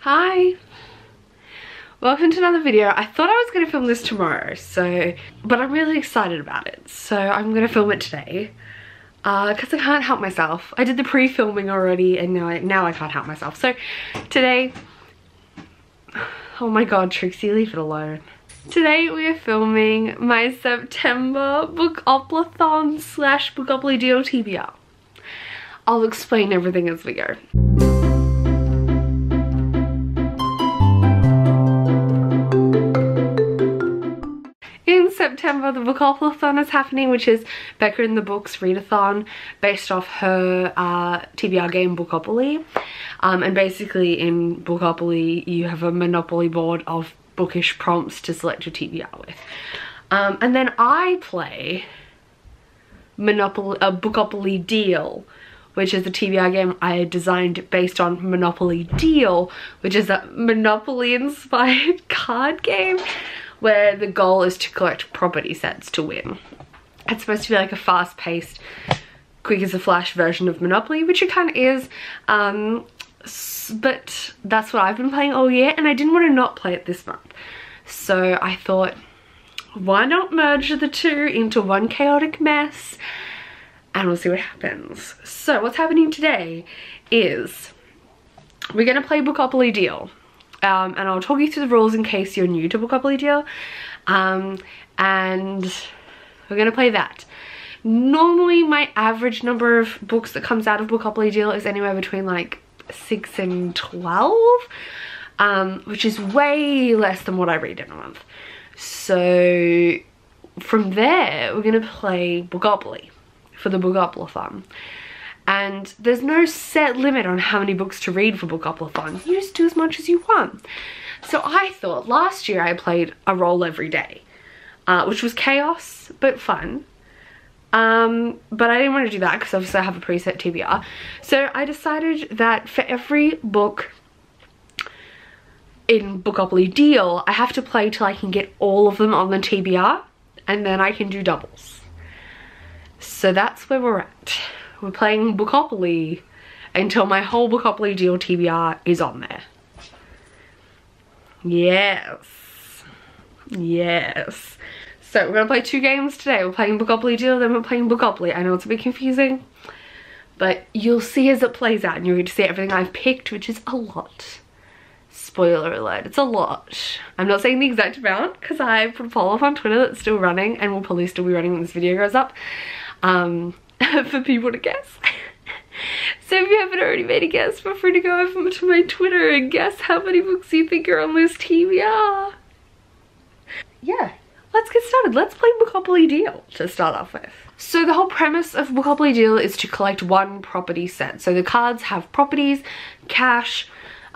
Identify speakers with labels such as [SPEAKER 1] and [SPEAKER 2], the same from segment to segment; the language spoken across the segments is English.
[SPEAKER 1] Hi! Welcome to another video. I thought I was going to film this tomorrow, but I'm really excited about it. So I'm going to film it today because I can't help myself. I did the pre-filming already and now I can't help myself. So today, oh my god, Trixie, leave it alone. Today we are filming my September Bookoplathon / Bookopoly deal TBR. I'll explain everything as we go. In September, the Bookoplathon is happening, which is Becca in the Books readathon based off her TBR game Bookopoly. And basically in Bookopoly you have a Monopoly board of bookish prompts to select your TBR with. And then I play Bookopoly Deal, which is a TBR game I designed based on Monopoly Deal, which is a Monopoly inspired card game where the goal is to collect property sets to win. It's supposed to be like a fast-paced, quick as a flash version of Monopoly, which it kind of is, but that's what I've been playing all year and I didn't want to not play it this month. So I thought, why not merge the two into one chaotic mess and we'll see what happens. So what's happening today is we're going to play Bookopoly Deal. And I'll talk you through the rules in case you're new to Bookopoly Deal. And we're going to play that. Normally my average number of books that comes out of Bookopoly Deal is anywhere between like 6 and 12. Which is way less than what I read in a month. So from there we're going to play Bookopoly for the Bookoplathon. And there's no set limit on how many books to read for Bookoplathon. You just do as much as you want. So I thought last year I played a roll every day, which was chaos, but fun. But I didn't want to do that because obviously I have a preset TBR. So I decided that for every book in Bookopoly Deal, I have to play till I can get all of them on the TBR, and then I can do doubles. So that's where we're at. We're playing Bookopoly until my whole Bookopoly Deal TBR is on there. Yes. Yes. So we're going to play 2 games today. We're playing Bookopoly Deal, then we're playing Bookopoly. I know it's a bit confusing, but you'll see as it plays out and you're going to see everything I've picked, which is a lot. Spoiler alert, it's a lot. I'm not saying the exact amount because I put a poll up on Twitter that's still running and will probably still be running when this video goes up. For people to guess. So if you haven't already made a guess, feel free to go over to my Twitter and guess how many books you think are on this TBR. Yeah, let's get started. Let's play Bookopoly Deal to start off with. So the whole premise of Bookopoly Deal is to collect one property set. So the cards have properties, cash,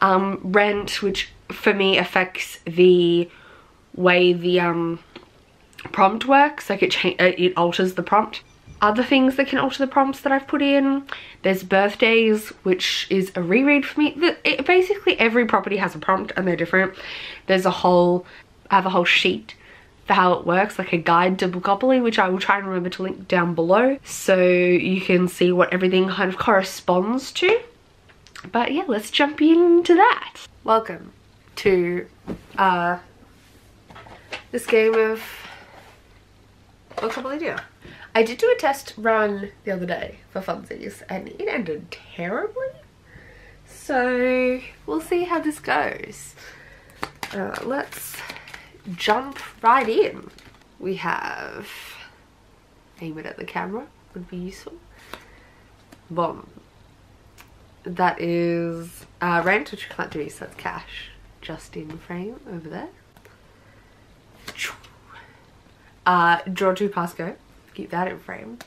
[SPEAKER 1] rent, which for me affects the way the prompt works. Like it alters the prompt. Other things that can alter the prompts that I've put in, there's birthdays, which is a reread for me. Basically every property has a prompt and they're different. There's I have a whole sheet for how it works, like a guide to Bookopoly, which I will try and remember to link down below so you can see what everything kind of corresponds to. But yeah, let's jump into that. Welcome to this game of Bookopoly Deal. I did do a test run the other day for funsies and it ended terribly. So we'll see how this goes. Let's jump right in. We have, aim it at the camera would be useful. Bomb. That is rent, which we can't do, so that's cash. Just in frame over there. Draw 2 passcode. Keep that in frame.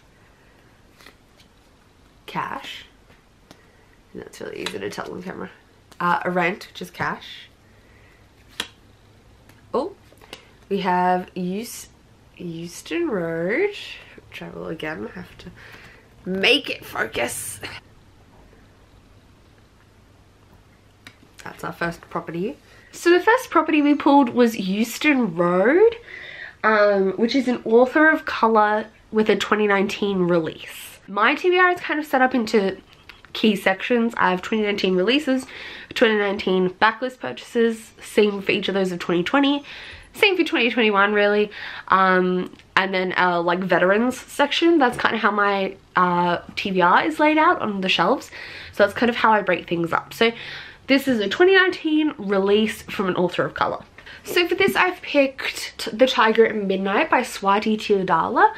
[SPEAKER 1] Cash. And that's really easy to tell on camera. A rent, which is cash. Oh, we have Euston Road, which I will again have to make it focus. That's our first property. So the first property we pulled was Euston Road, which is an author of colour with a 2019 release. My TBR is kind of set up into key sections. I have 2019 releases, 2019 backlist purchases, same for each of those of 2020, same for 2021 really, and then like veterans section. That's kind of how my TBR is laid out on the shelves. So that's kind of how I break things up. So this is a 2019 release from an author of color. So for this I've picked The Tiger at Midnight by Swati Teodala.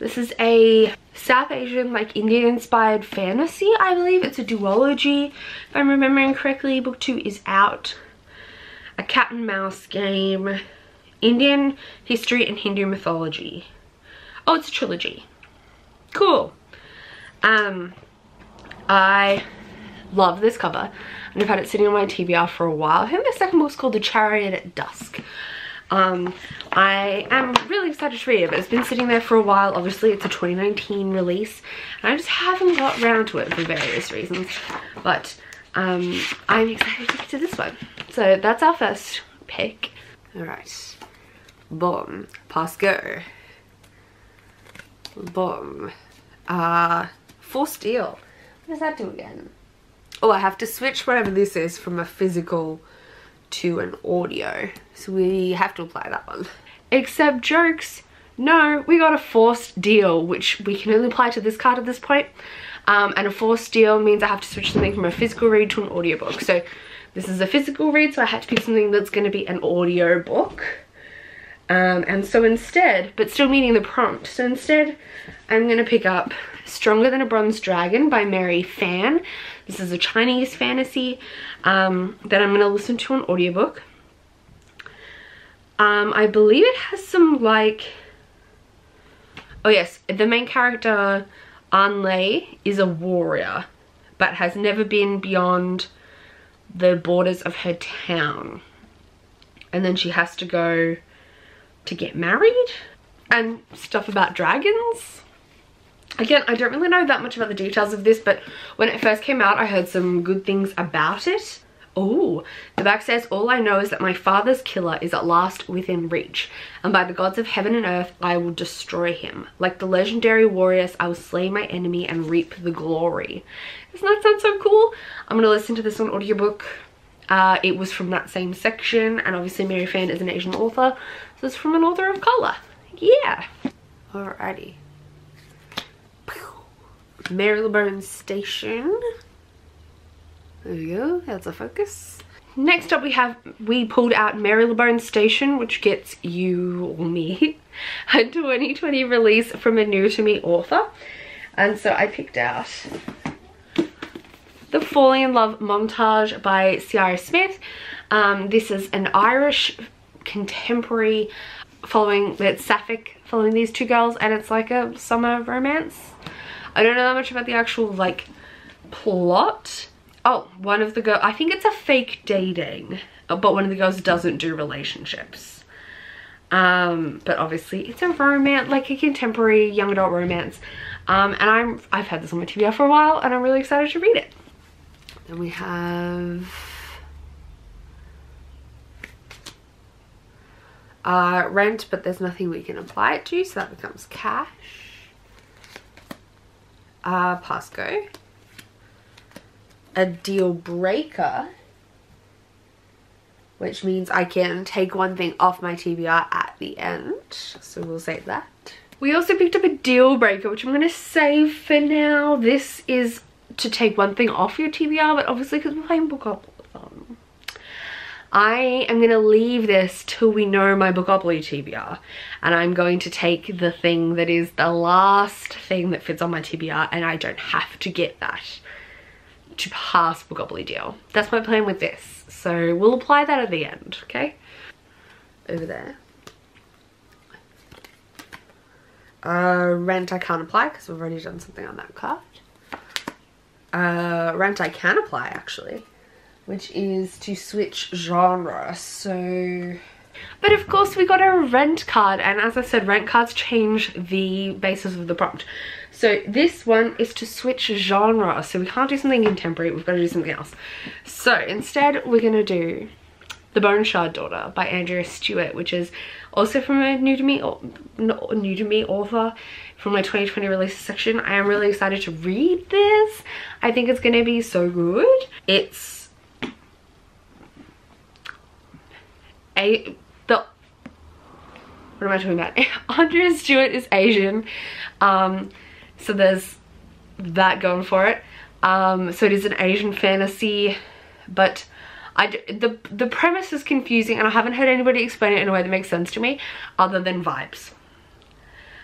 [SPEAKER 1] This is a South Asian, like Indian inspired fantasy, I believe. It's a duology, if I'm remembering correctly. Book 2 is out. A cat and mouse game, Indian history and Hindu mythology. Oh, it's a trilogy. Cool. I love this cover, and I've had it sitting on my TBR for a while. I think the second book's called The Chariot at Dusk. I am really excited to read it, but it's been sitting there for a while. Obviously it's a 2019 release and I just haven't got around to it for various reasons, but I'm excited to get to this one. So that's our first pick. All right, boom, pass go, boom. Force deal. What does that do again? Oh, I have to switch whatever this is from a physical to an audio, so we have to apply that one. Except jokes, no, we got a forced deal, which we can only apply to this card at this point. And a forced deal means I have to switch something from a physical read to an audiobook. So this is a physical read, so I had to pick something that's going to be an audio book. And so instead, but still meeting the prompt, so instead I'm going to pick up Stronger Than a Bronze Dragon by Mary Fan. This is a Chinese fantasy that I'm going to listen to an audiobook. I believe it has some like, oh yes, the main character Anlei is a warrior but has never been beyond the borders of her town, and then she has to go to get married and stuff about dragons. Again, I don't really know that much about the details of this, but when it first came out I heard some good things about it. Oh, the back says, all I know is that my father's killer is at last within reach, and by the gods of heaven and earth I will destroy him. Like the legendary warriors, I will slay my enemy and reap the glory. Doesn't that sound so cool? I'm going to listen to this on audiobook. It was from that same section, and obviously Mary Fan is an Asian author, so it's from an author of color. Yeah. Alrighty. Marylebone Station. There we go, that's a focus. Next up we pulled out Marylebone Station, which gets you or me a 2020 release from a new to me author. And so I picked out The Falling in Love Montage by Ciara Smith. This is an Irish contemporary following these two girls, and it's like a summer romance. I don't know that much about the actual like plot. Oh, one of the girls, I think it's a fake dating, but one of the girls doesn't do relationships. But obviously it's a romance, like a contemporary young adult romance. And I've had this on my TBR for a while and I'm really excited to read it. Then we have Rent, but there's nothing we can apply it to, so that becomes Cash. Pasco. A Deal Breaker, which means I can take one thing off my TBR at the end, so we'll save that. We also picked up a Deal Breaker, which I'm going to save for now. This is to take one thing off your TBR, but obviously because we're playing Bookoplathon, I am going to leave this till we know my Bookopoly TBR, and I'm going to take the thing that is the last thing that fits on my TBR, and I don't have to get that to pass Bookopoly deal. That's my plan with this, so we'll apply that at the end, okay? Over there. Rent I can't apply because we've already done something on that card. Rent I can apply actually, which is to switch genre. So, but of course we got a Rent card, and as I said, Rent cards change the basis of the prompt. So this one is to switch genre, so we can't do something contemporary, we've got to do something else. So instead we're going to do The Boneshard Daughter by Andrea Stewart, which is also from a new to me author from my 2020 releases section. I am really excited to read this. I think it's going to be so good. It's what am I talking about? Andrea Stewart is Asian, so there's that going for it. So it is an Asian fantasy, but the premise is confusing and I haven't heard anybody explain it in a way that makes sense to me other than vibes.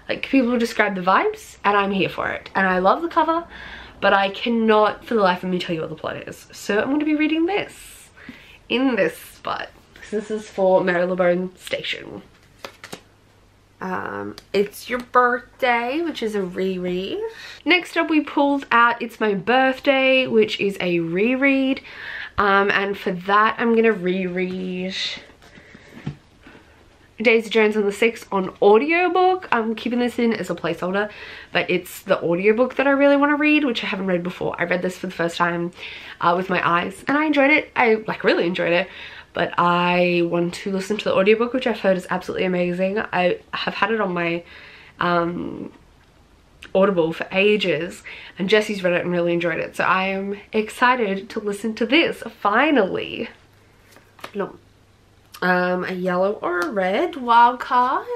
[SPEAKER 1] Like, people describe the vibes and I'm here for it, and I love the cover, but I cannot for the life of me tell you what the plot is. So I'm going to be reading this in this spot. This is for Marylebone Station. It's Your Birthday, which is a reread. Next up we pulled out It's My Birthday, which is a reread. And for that I'm gonna reread Daisy Jones and the Six on audiobook. I'm keeping this in as a placeholder, but it's the audiobook that I really want to read, which I haven't read before. I read this for the first time with my eyes and I enjoyed it. I really enjoyed it. But I want to listen to the audiobook, which I've heard is absolutely amazing. I have had it on my Audible for ages, and Jesse's read it and really enjoyed it. So I am excited to listen to this, finally. No. A yellow or a red wild card.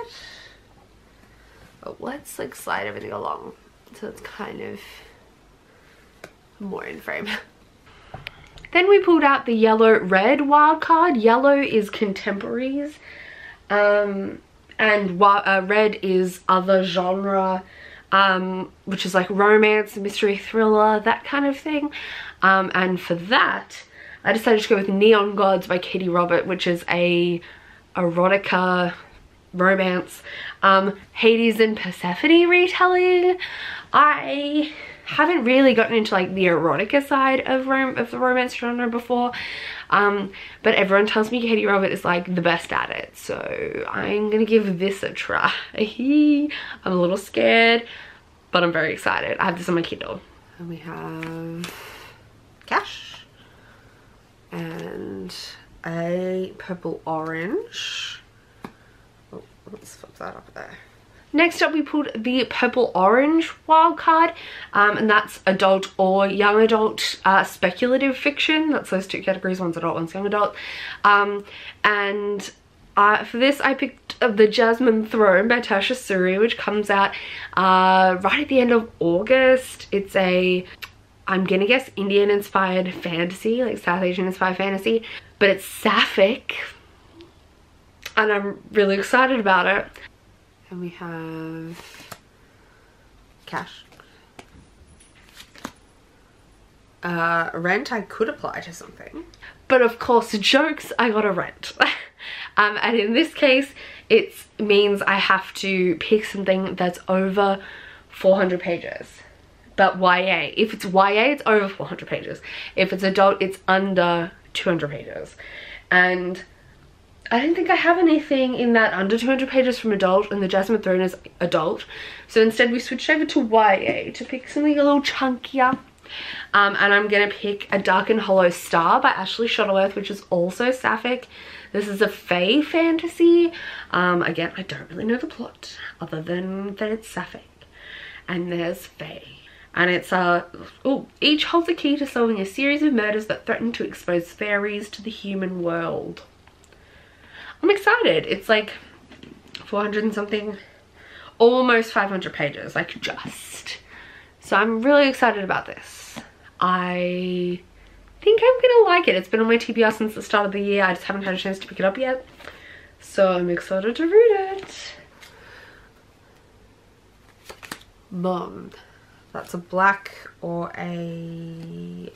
[SPEAKER 1] Oh, let's like slide everything along so it's kind of more in frame. Then we pulled out the yellow-red wildcard. Yellow is contemporaries, and red is other genre, which is like romance, mystery thriller, that kind of thing. And for that, I decided to go with Neon Gods by Katie Robert, which is a erotica romance, Hades and Persephone retelling. I haven't really gotten into like the erotica side of the romance genre before, but everyone tells me Katie Robert is like the best at it, so I'm gonna give this a try. I'm a little scared, but I'm very excited. I have this on my Kindle. And we have Cash and a purple orange. Oh, let's flip that up there. Next up we pulled the purple orange wild card, and that's adult or young adult speculative fiction. That's those two categories, one's adult, one's young adult. And for this I picked The Jasmine Throne by Tasha Suri, which comes out right at the end of August. It's a, I'm gonna guess, Indian inspired fantasy, like South Asian inspired fantasy, but it's sapphic and I'm really excited about it. And we have Cash. Rent, I could apply to something, but of course jokes, I got a rent. And in this case it means I have to pick something that's over 400 pages. But YA, if it's YA it's over 400 pages. If it's adult it's under 200 pages. And I don't think I have anything in that under 200 pages from adult, and The Jasmine Throne is adult. So instead we switched over to YA to pick something a little chunkier. And I'm gonna pick A Dark and Hollow Star by Ashley Shuttleworth, which is also sapphic. This is a fae fantasy. Again, I don't really know the plot other than that it's sapphic and there's fae. And it's each holds a key to solving a series of murders that threaten to expose fairies to the human world. I'm excited. It's like 400 and something, almost 500 pages, like just. So I'm really excited about this. I think I'm gonna like it. It's been on my TBR since the start of the year. I just haven't had a chance to pick it up yet. So I'm excited to read it. Boom. That's a black or a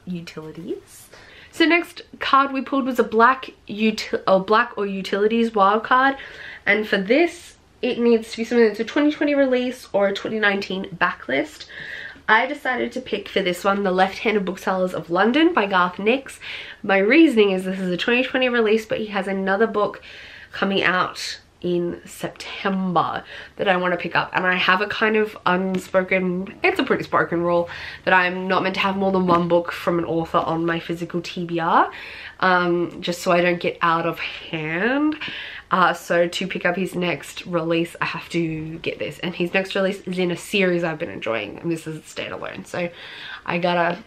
[SPEAKER 1] utilities. So next card we pulled was a black or utilities wild card, and for this it needs to be something that's a 2020 release or a 2019 backlist. I decided to pick for this one The Left-Handed Booksellers of London by Garth Nix. My reasoning is this is a 2020 release, but he has another book coming out in September that I want to pick up, and I have a kind of unspoken, it's a pretty spoken rule that I'm not meant to have more than one book from an author on my physical TBR, just so I don't get out of hand. So to pick up his next release, I have to get this, and his next release is in a series I've been enjoying, and this is standalone, so I gotta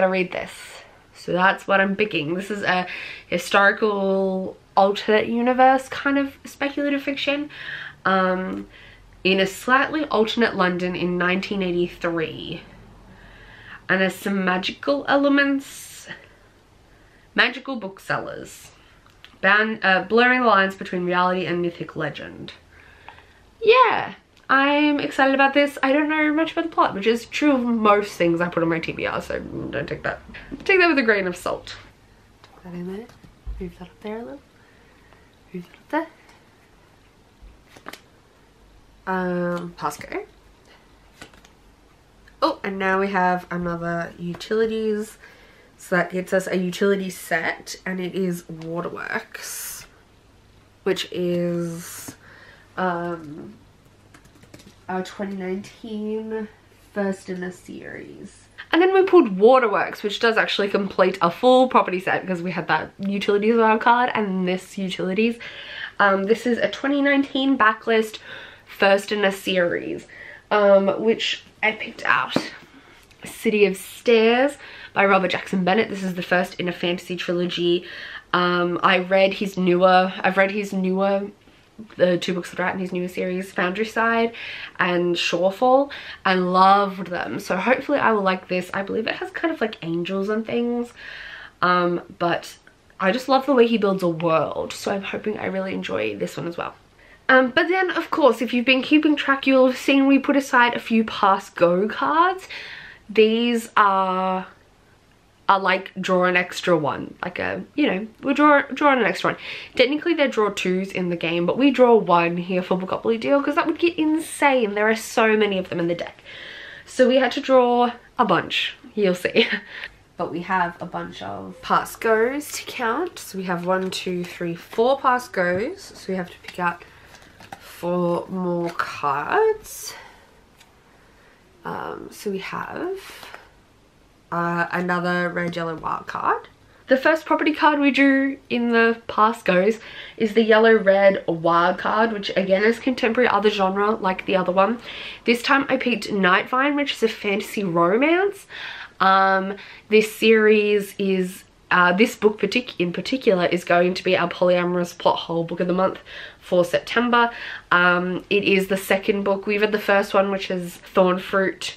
[SPEAKER 1] read this. So that's what I'm picking. This is a historical alternate universe kind of speculative fiction in a slightly alternate London in 1983, and there's some magical elements, magical booksellers, blurring the lines between reality and mythic legend. Yeah, I'm excited about this. I don't know much about the plot, which is true of most things I put on my TBR, so don't take that with a grain of salt. Put that in there, move that up there a little, move that up there. Pass go. Oh, and now we have another utilities. So that gets us a utility set, and it is Waterworks, which is our 2019 first in a series. And then we pulled Waterworks, which does actually complete a full property set, because we had that utilities wildcard and this utilities. This is a 2019 backlist first in a series, which I picked out. City of Stairs by Robert Jackson Bennett. This is the first in a fantasy trilogy. I've read his newer, the two books that are out in his newer series, Foundryside and Shorefall, and loved them. So hopefully I will like this. I believe it has kind of like angels and things, but I just love the way he builds a world, so I'm hoping I really enjoy this one as well. But then of course, if you've been keeping track, you'll have seen we put aside a few pass go cards. These are like draw an extra one, like a, you know, we're drawing an extra one. Technically they're draw twos in the game, but we draw one here for Bookopoly deal because that would get insane. There are so many of them in the deck, so we had to draw a bunch, you'll see. But we have a bunch of pass goes to count. So we have 1, 2, 3, 4 pass goes, so we have to pick out 4 more cards. So we have another red, yellow wild card. The first property card we drew in the past goes is the yellow red wild card, which again is contemporary other genre like the other one. This time I picked Nightvine, which is a fantasy romance. This series is this book in particular is going to be our polyamorous plot hole book of the month for September. It is the second book. We read the first one, which is Thornfruit,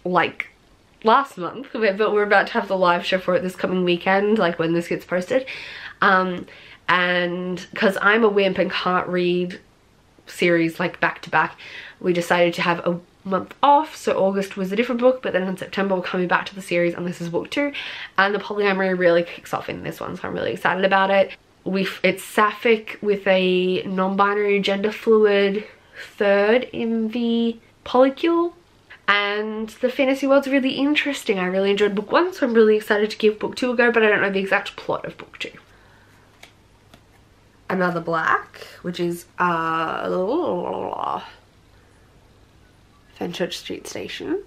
[SPEAKER 1] like last month, but we're about to have the live show for it this coming weekend, like when this gets posted. And because I'm a wimp and can't read series like back to back, we decided to have a month off, so August was a different book, but then in September we're coming back to the series, and this is book 2, and the polyamory really kicks off in this one, so I'm really excited about it. It's sapphic with a non-binary gender fluid third in the polycule, and the fantasy world's really interesting. I really enjoyed book 1, so I'm really excited to give book 2 a go, but I don't know the exact plot of book 2. Another black, which is Fenchurch Street Station.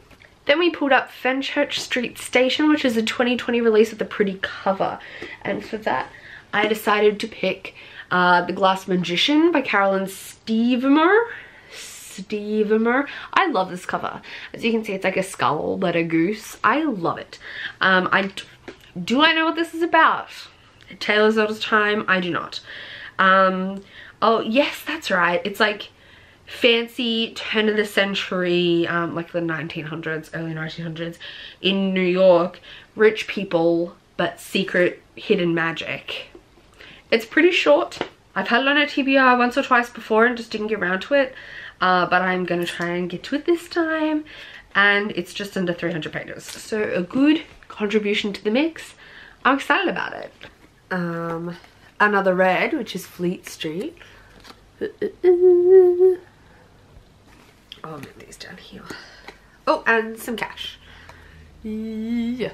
[SPEAKER 1] Then we pulled up Fenchurch Street Station, which is a 2020 release with a pretty cover, and for that I decided to pick The Glass Magician by Carolyn Stevemer. I love this cover. As you can see, it's like a skull but a goose. I love it. Do I know what this is about? Tale as Old as Time? I do not. Oh yes, that's right. It's like fancy turn of the century, like the 1900s, early 1900s in New York. Rich people but secret hidden magic. It's pretty short. I've had it on a TBR once or twice before and just didn't get around to it, but I'm gonna try and get to it this time, and it's just under 300 pages, so a good contribution to the mix. I'm excited about it. Another red, which is Fleet Street. I'll move these down here. Oh, and some cash. Yeah.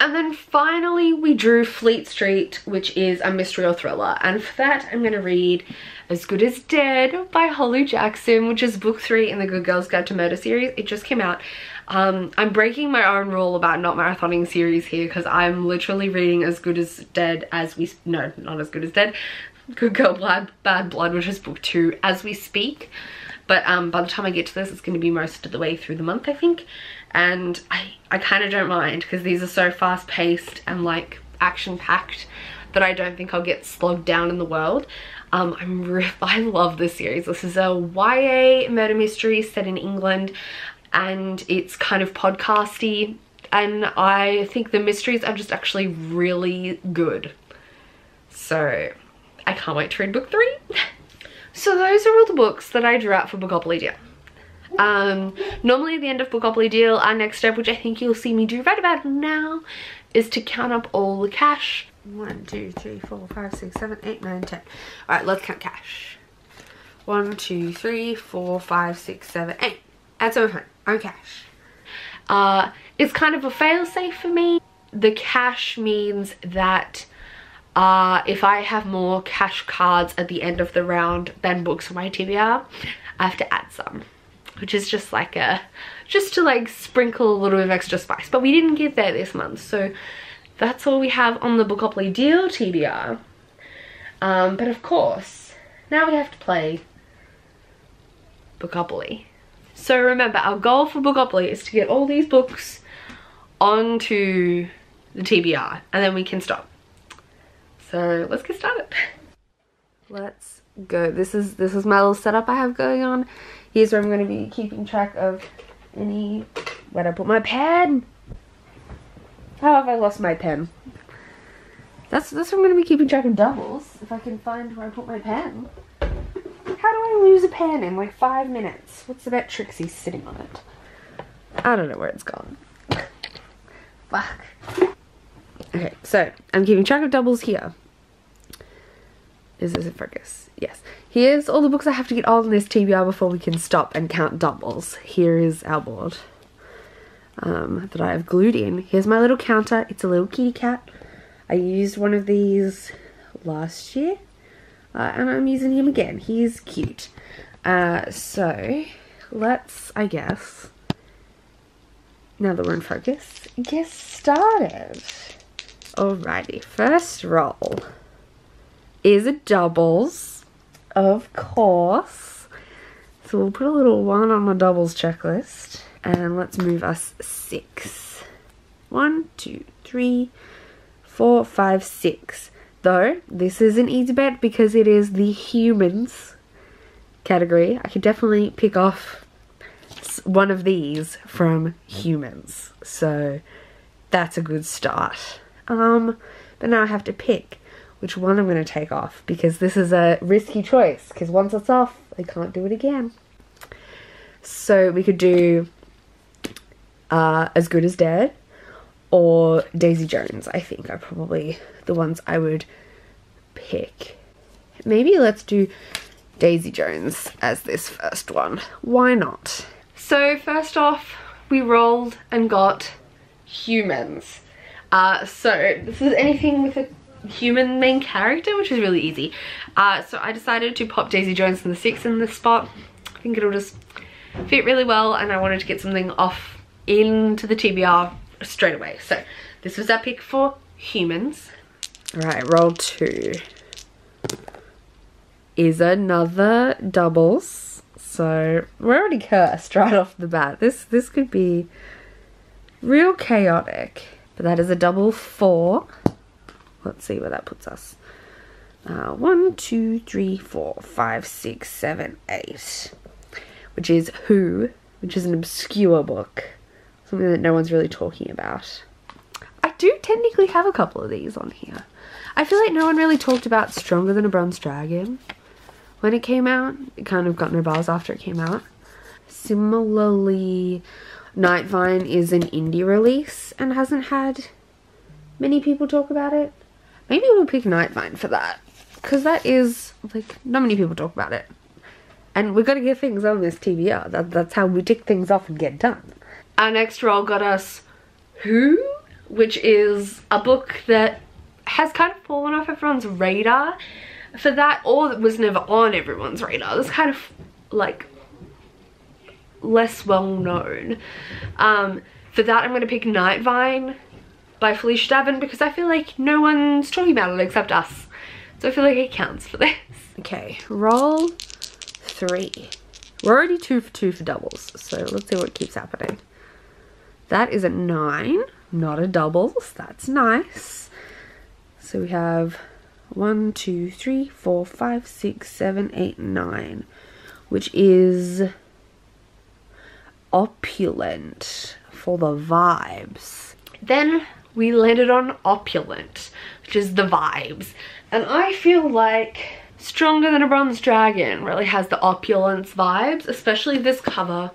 [SPEAKER 1] And then finally we drew Fleet Street, which is a mystery or thriller. And for that, I'm going to read As Good as Dead by Holly Jackson, which is book 3 in the Good Girls Guide to Murder series. It just came out. I'm breaking my own rule about not marathoning series here because I'm literally reading As Good as Dead as we... No, not As Good as Dead. Good Girl Bad Blood, which is book 2, as we speak. But by the time I get to this, it's going to be most of the way through the month, I think. And I kind of don't mind because these are so fast paced and like action packed that I don't think I'll get slogged down in the world. I love this series. This is a YA murder mystery set in England, and it's kind of podcasty, and I think the mysteries are just actually really good. So I can't wait to read book 3. So those are all the books that I drew out for Bookopoly Deal. Normally at the end of Bookopoly Deal, our next step, which I think you'll see me do right about now, is to count up all the cash. 1, 2, 3, 4, 5, 6, 7, 8, 9, 10. Alright, let's count cash. 1, 2, 3, 4, 5, 6, 7, 8. That's over on cash. It's kind of a fail-safe for me. The cash means that if I have more cash cards at the end of the round than books for my TBR, I have to add some, which is just like just to like sprinkle a little bit of extra spice. But we didn't get there this month, so that's all we have on the Bookopoly Deal TBR. But of course, now we have to play Bookopoly. So remember, our goal for Bookopoly is to get all these books onto the TBR, and then we can stop. So let's get started. Let's go. This is my little setup I have going on. Here's where I'm going to be keeping track of where'd I put my pen? How have I lost my pen? That's where I'm going to be keeping track of doubles, if I can find where I put my pen. How do I lose a pen in like 5 minutes? What's the bet Trixie's sitting on it? I don't know where it's gone. Fuck. Okay, so I'm keeping track of doubles here. Is this in focus? Yes. Here's all the books I have to get on this TBR before we can stop and count doubles. Here is our board that I have glued in. Here's my little counter. It's a little kitty cat. I used one of these last year, and I'm using him again. He's cute. So let's, I guess, now that we're in focus, get started. Alrighty, first roll is a doubles, of course. So we'll put a little 1 on my doubles checklist, and let's move us 6. 1, 2, 3, 4, 5, 6. Though this is an easy bet because it is the humans category. I could definitely pick off one of these from humans, so that's a good start. But now I have to pick which one I'm going to take off, because this is a risky choice, because once it's off, I can't do it again. So we could do As Good as Dead or Daisy Jones, I think are probably the ones I would pick. Maybe let's do Daisy Jones as this first one. Why not? So first off, we rolled and got humans. So this is anything with a human main character, which is really easy. So I decided to pop Daisy Jones in the 6 in this spot. I think it'll just fit really well, and I wanted to get something off into the TBR straight away. So this was our pick for humans. Alright, roll 2 is another doubles. So we're already cursed right off the bat. This could be real chaotic. But that is a double 4. Let's see where that puts us. 1, 2, 3, 4, 5, 6, 7, 8. Which is Who, which is an obscure book. Something that no one's really talking about. I do technically have a couple of these on here. I feel like no one really talked about Stronger Than a Bronze Dragon when it came out. It kind of got no buzz after it came out. Similarly, Nightvine is an indie release and hasn't had many people talk about it. Maybe we'll pick Nightvine for that, because that is, like, not many people talk about it. And we've got to get things on this TBR. That's how we tick things off and get done. Our next roll got us Who which is a book that has kind of fallen off everyone's radar for that, or that was never on everyone's radar. It was kind of like less well known. For that I'm going to pick Nightvine by Felicia Davin, because I feel like no one's talking about it except us. So I feel like it counts for this. Okay, roll 3. We're already 2 for 2 for doubles, so let's see what keeps happening. That is a 9, not a doubles. That's nice. So we have 1, 2, 3, 4, 5, 6, 7, 8, 9, which is Opulent for the vibes. Then we landed on Opulent, which is the vibes. And I feel like Stronger Than a Bronze Dragon really has the opulence vibes, especially this cover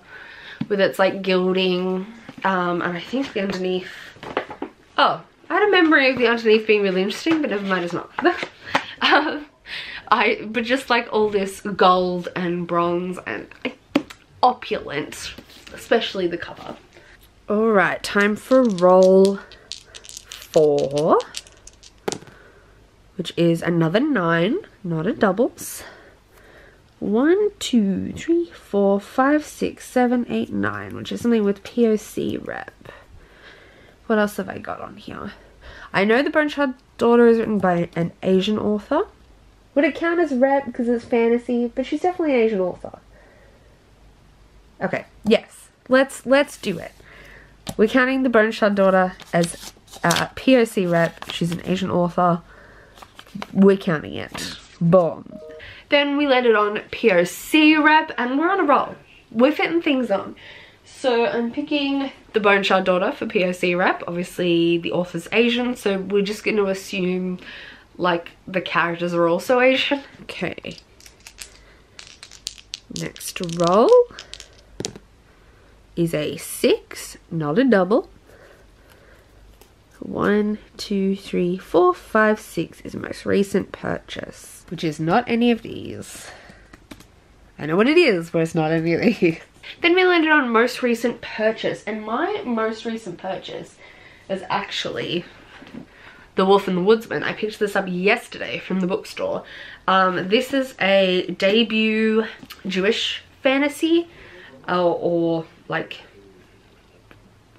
[SPEAKER 1] with its like gilding. And I think the underneath, oh, I had a memory of the underneath being really interesting, but never mind, it's not. But just like all this gold and bronze and opulent, especially the cover. All right, time for roll 4, which is another 9, not a doubles. 1, 2, 3, 4, 5, 6, 7, 8, 9, which is something with POC rep. What else have I got on here? I know the Boneshard Daughter is written by an Asian author. Would it count as rep because it's fantasy? But she's definitely an Asian author. Okay, yes, let's do it. We're counting the Boneshard Daughter as POC rep. She's an Asian author. We're counting it. Boom. Then we landed on POC rep, and we're on a roll. We're fitting things on. So I'm picking the Boneshard Daughter for POC rep. Obviously the author's Asian, so we're just going to assume like the characters are also Asian. Okay. Next roll is a 6, not a double. 1, 2, 3, 4, 5, 6 is most recent purchase, which is not any of these. I know what it is, but it's not any of these. Then we landed on most recent purchase, and my most recent purchase is actually The Wolf and the Woodsman. I picked this up yesterday from the bookstore. This is a debut Jewish fantasy, or like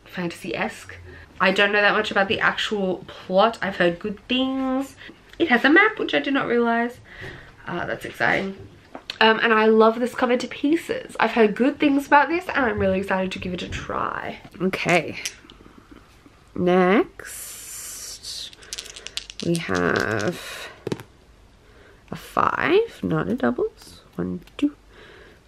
[SPEAKER 1] fantasy-esque. I don't know that much about the actual plot. I've heard good things. It has a map, which I did not realize. That's exciting. And I love this cover to pieces. I've heard good things about this, and I'm really excited to give it a try. Okay. Next, we have a 5, not a doubles. 1, 2,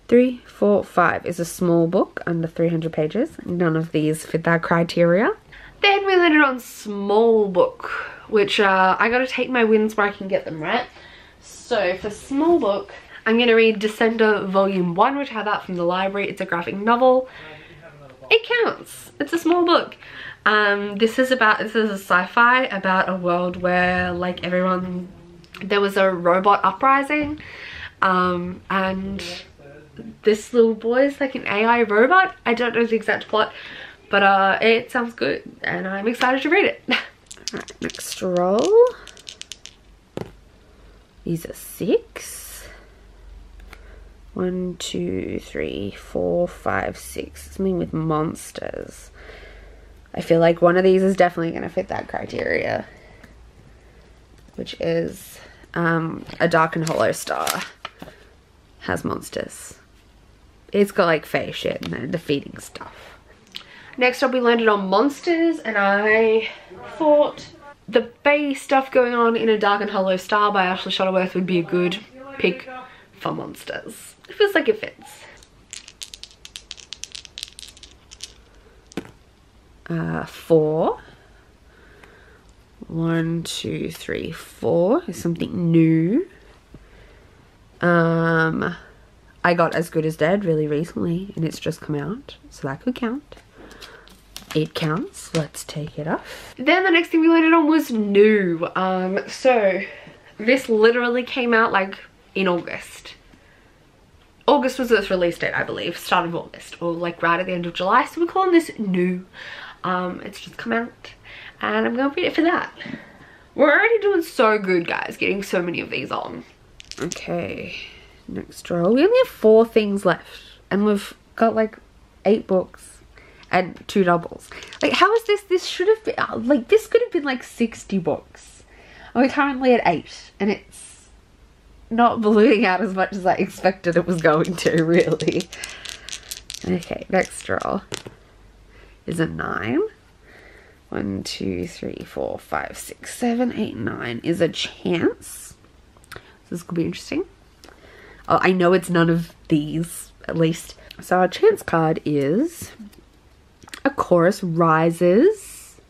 [SPEAKER 1] 3, 4, 5 is a small book under 300 pages. None of these fit that criteria. Then we landed on small book, which I gotta take my wins where I can get them, right? So for small book, I'm gonna read Descender Volume 1, which I had that from the library. It's a graphic novel. It counts. It's a small book. This is a sci-fi about a world where like there was a robot uprising, and this little boy is like an AI robot. I don't know the exact plot, but it sounds good and I'm excited to read it. Alright, next roll. These are 6. 1, 2, 3, 4, 5, 6. Something with monsters. I feel like one of these is definitely going to fit that criteria, which is A Dark and Hollow Star. Has monsters. It's got like fae shit and they're defeating stuff. Next up we landed on monsters, and I thought the fae stuff going on in A Dark and Hollow Star by Ashley Shuttleworth would be a good pick for monsters. It feels like it fits. 4. 1, 2, 3, 4 is something new. I got As Good as Dead really recently, and it's just come out, so that could count. It counts. Let's take it off. Then the next thing we landed on was new. So this literally came out like in August. August was its release date, I believe, start of August, or like right at the end of July, so we're calling this new. It's just come out. and I'm gonna read it for that. We're already doing so good, guys, getting so many of these on. Okay, next drawer. We only have 4 things left, and we've got like 8 books and 2 doubles. Like, how is this? This should have been like, this could have been like 60 books. And we're currently at 8, and it's not ballooning out as much as I expected it was going to, really. Okay, next drawer is a 9. 1, 2, 3, 4, 5, 6, 7, 8, 9 is a chance. So this could be interesting. Oh, I know it's none of these, at least. So our chance card is A Chorus Rises.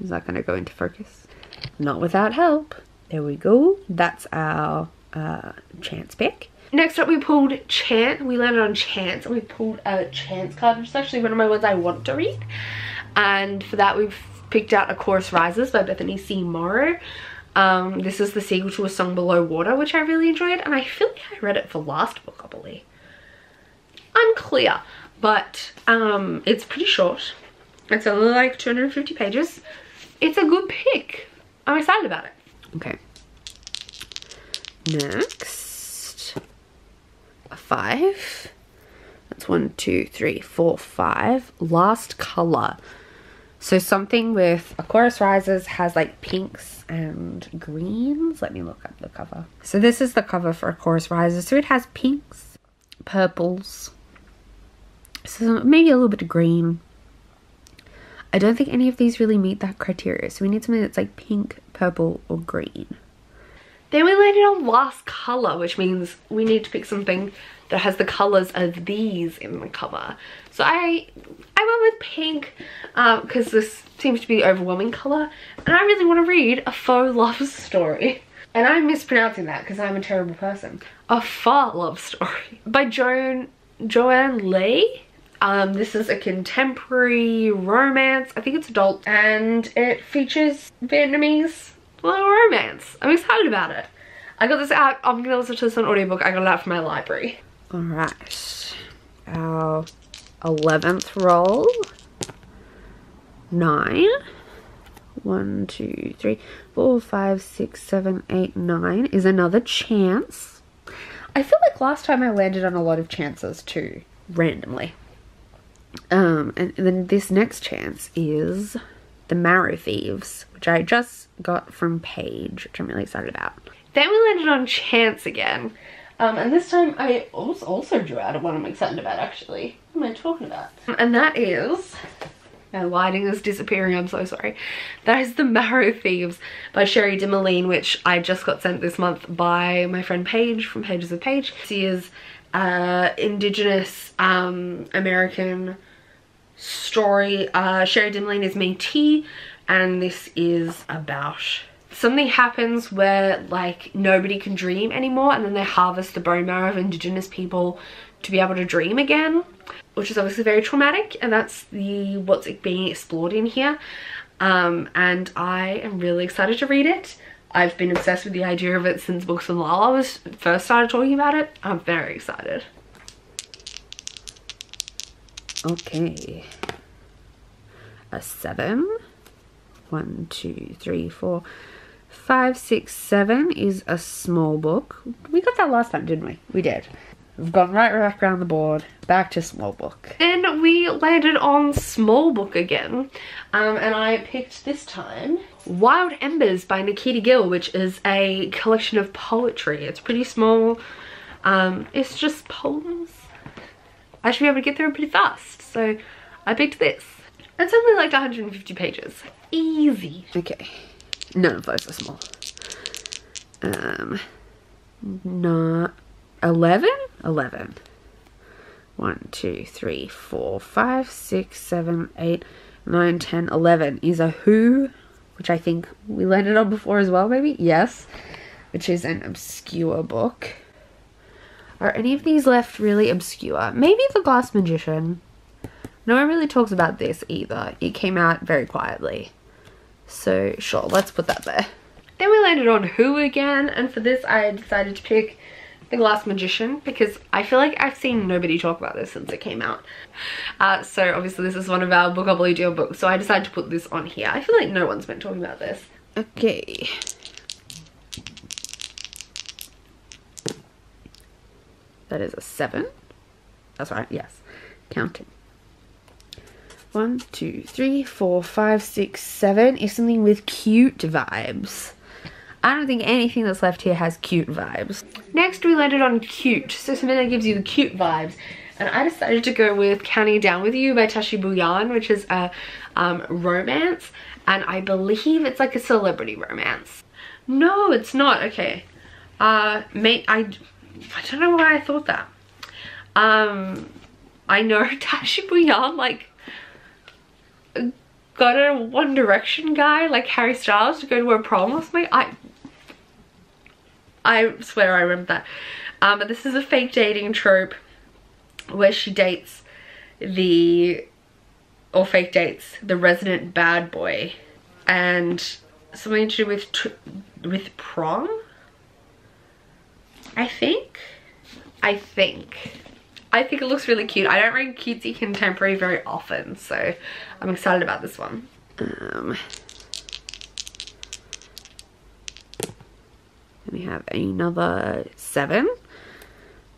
[SPEAKER 1] Is that going to go into focus? Not without help. There we go. That's our chance pick. Next up, we pulled Chance. We landed on Chance, and we pulled a Chance card, which is actually one of my ones I want to read. And for that, we've picked out A Chorus Rises by Bethany C. Morrow. This is the sequel to A Song Below Water, which I really enjoyed, and I feel like I read it for last Bookopoly. Unclear, but it's pretty short. It's only like 250 pages. It's a good pick. I'm excited about it. Okay. Next, a 5. That's 1, 2, 3, 4, 5. Last Color. So something with A Chorus Rises has like pinks and greens. Let me look up the cover. So this is the cover for A Chorus Rises. So it has pinks, purples, so maybe a little bit of green. I don't think any of these really meet that criteria. So we need something that's like pink, purple, or green. Then we landed on Last Color, which means we need to pick something that has the colors of these in the cover. So I went with pink because this seems to be the overwhelming color, and I really want to read a faux love story. And I'm mispronouncing that because I'm a terrible person. A faux love story by Joanne Lee. This is a contemporary romance. I think it's adult, and it features Vietnamese little romance. I'm excited about it. I got this out. I'm gonna listen to this on audiobook. I got it out from my library. All right, our 11th roll. 9. 1, 2, 3, 4, 5, 6, 7, 8, 9 is another chance. I feel like last time I landed on a lot of chances too, randomly. And then this next chance is the Marrow Thieves, which I just got from Paige, which I'm really excited about. Then we landed on Chance again. And this time I also drew out one I'm excited about, actually. What am I talking about? And that is... My lighting is disappearing, I'm so sorry. That is the Marrow Thieves by Sherry Dimolin, which I just got sent this month by my friend Paige from Pages of Paige. She is Indigenous American story. Sherry Dimolin is Métis, and this is about something happens where like nobody can dream anymore, and then they harvest the bone marrow of Indigenous people to be able to dream again, which is obviously very traumatic, and that's what's being explored in here. And I am really excited to read it. I've been obsessed with the idea of it since Books and Lala first started talking about it. I'm very excited. Okay, a 7. 1, 2, 3, 4, 5, 6, 7 is a small book. We got that last time, didn't we? We did. We've gone right back around the board, back to small book. Then we landed on small book again, and I picked this time Wild Embers by Nikita Gill, which is a collection of poetry. It's pretty small. It's just poems. I should be able to get through it pretty fast, so I picked this. It's only like 150 pages. Easy. Okay, none of those are small. Not 11? 11. 1, 2, 3, 4, 5, 6, 7, 8, 9, 10, 11 is a Who, which I think we landed on before as well, maybe? Yes. Which is an obscure book. Are any of these left really obscure? Maybe The Glass Magician. No one really talks about this either. It came out very quietly. So sure, let's put that there. Then we landed on Who again, and for this I decided to pick The Glass Magician, because I feel like I've seen nobody talk about this since it came out. So obviously this is one of our Bookopoly deal books, so I decided to put this on here. I feel like no one's been talking about this. Okay. That is a 7. That's right, yes. Counting. 1, 2, 3, 4, 5, 6, 7 is something with cute vibes. I don't think anything that's left here has cute vibes. Next we landed on cute, so something that gives you the cute vibes. And I decided to go with Counting Down With You by Tashi Bhuyan, which is a romance. And I believe it's like a celebrity romance. No, it's not. Okay. I don't know why I thought that. I know Tashi Bhuyan, like, got a One Direction guy, like Harry Styles, to go to a prom with me. I swear I remember that. But this is a fake dating trope where she dates fake dates the resident bad boy, and something to do with prom, I think it looks really cute. I don't read cutesy contemporary very often, so I'm excited about this one. Then we have another 7.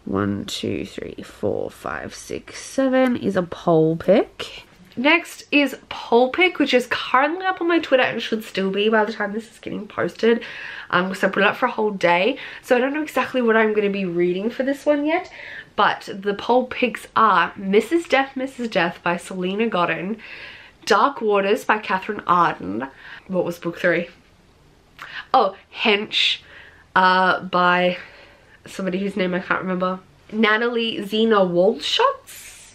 [SPEAKER 1] 1, 2, 3, 4, 5, 6, 7 is a poll pick. Next is poll pick, which is currently up on my Twitter and should still be by the time this is getting posted, because I put it up for a whole day, so I don't know exactly what I'm going to be reading for this one yet. But the poll picks are Mrs. Death by Selena Godin, Dark Waters by Catherine Arden. What was book 3? Oh, Hench by somebody whose name I can't remember. Natalie Zena Walshutz?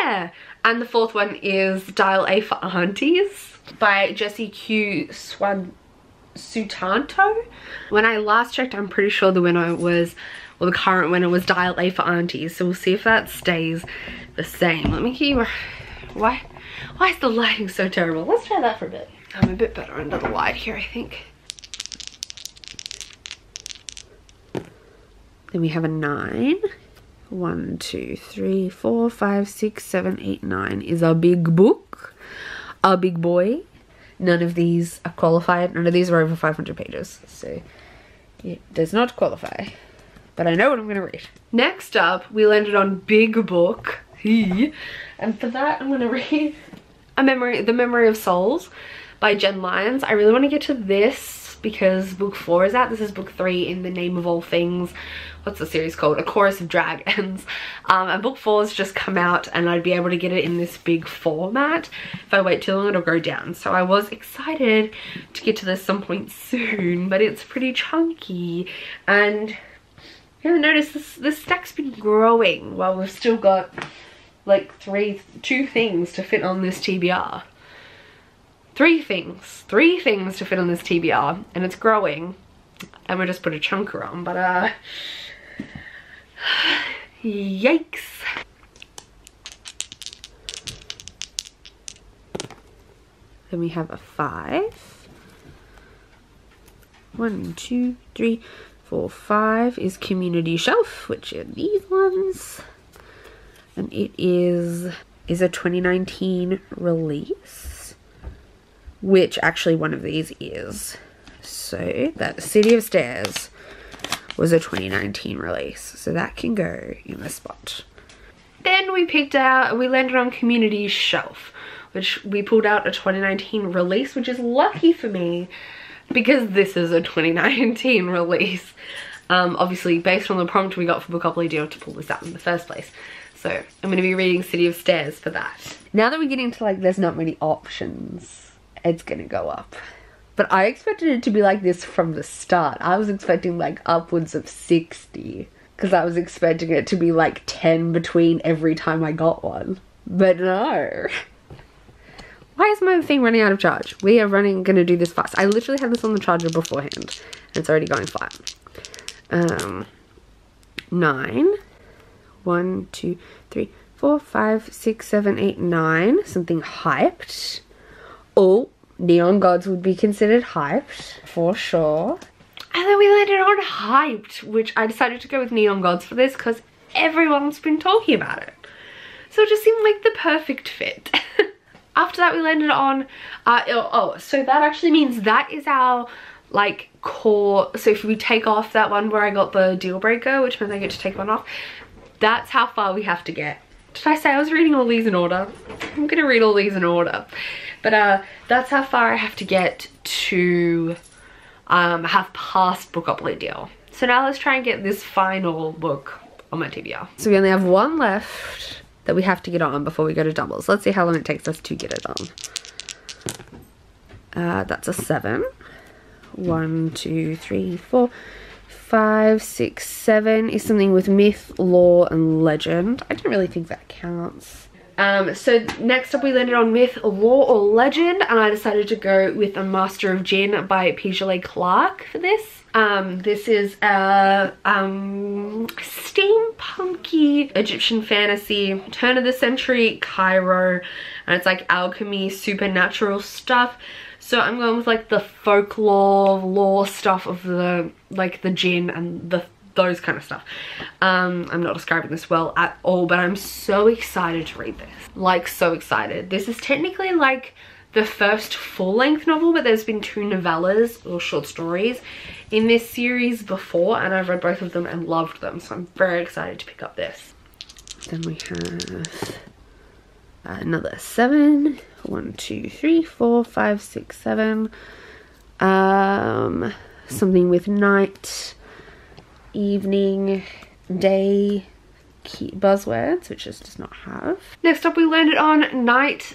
[SPEAKER 1] Yeah. And the 4th one is Dial A for Aunties by Jessie Q Sutanto. When I last checked, I'm pretty sure the winner was, well, the current winner was Dial A for Aunties, so we'll see if that stays the same. Let me keep... Why is the lighting so terrible? Let's try that for a bit. I'm a bit better under the light here, I think. Then we have a 9. 1, 2, 3, 4, 5, 6, 7, 8, 9 is a big book. A big boy. None of these are qualified. None of these are over 500 pages. So it does not qualify. But I know what I'm going to read. Next up, we landed on Big Book. And for that, I'm going to read The Memory of Souls by Jen Lyons. I really want to get to this because book 4 is out. This is book 3 in The Name of All Things. What's the series called? A Chorus of Dragons. And book 4 has just come out and I'd be able to get it in this big format. If I wait too long, it'll go down. So I was excited to get to this some point soon, but it's pretty chunky. And you ever notice this stack's been growing while we've still got like 2 things to fit on this TBR. 3 things to fit on this TBR, and it's growing. And we just put a chunker on, but yikes. Then we have a 5. 1, 2, 3, 4, 5 is Community Shelf, which are these ones. And it is a 2019 release, which actually one of these is. So that City of Stairs was a 2019 release, so that can go in the spot. Then we landed on Community Shelf, which we pulled out a 2019 release, which is lucky for me because this is a 2019 release. Obviously based on the prompt we got for Bookopoly Deal to pull this out in the first place. So I'm going to be reading City of Stairs for that. Now that we get into like there's not many options, it's going to go up. But I expected it to be like this from the start. I was expecting like upwards of 60. Because I was expecting it to be like 10 between every time I got one. But no. Why is my thing running out of charge? We are gonna do this fast. I literally had this on the charger beforehand. And it's already going flat. 9. 1, 2, 3, 4, 5, 6, 7, 8, 9. Something hyped. Oh, Neon Gods would be considered hyped, for sure. And then we landed on Hyped, which I decided to go with Neon Gods for this because everyone's been talking about it. So it just seemed like the perfect fit. After that we landed on, so that actually means that is our like core. So if we take off that one where I got the deal breaker, which means I get to take one off, that's how far we have to get. Did I say I was reading all these in order? I'm gonna read all these in order. But that's how far I have to get to have passed Bookopoly deal. So now let's try and get this final book on my TBR. So we only have one left that we have to get on before we go to doubles. Let's see how long it takes us to get it on. That's a 7. 1, 2, 3, 4, 5, 6, 7 is something with myth, lore, and legend. I don't really think that counts. So next up we landed on myth, lore, or legend, and I decided to go with A Master of Jinn by Pijale Clark for this. This is a steampunky Egyptian fantasy, turn of the century Cairo, and it's like alchemy, supernatural stuff. So I'm going with like the folklore, lore stuff of the like the jinn and those kind of stuff. I'm not describing this well at all, but I'm so excited to read this. Like, so excited. This is technically like the first full-length novel, but there's been 2 novellas or short stories in this series before, and I've read both of them and loved them, so I'm very excited to pick up this. Then we have another 7. 1, 2, 3, 4, 5, 6, 7. Something with night, evening, day, key buzzwords, which this does not have. Next up we landed on night,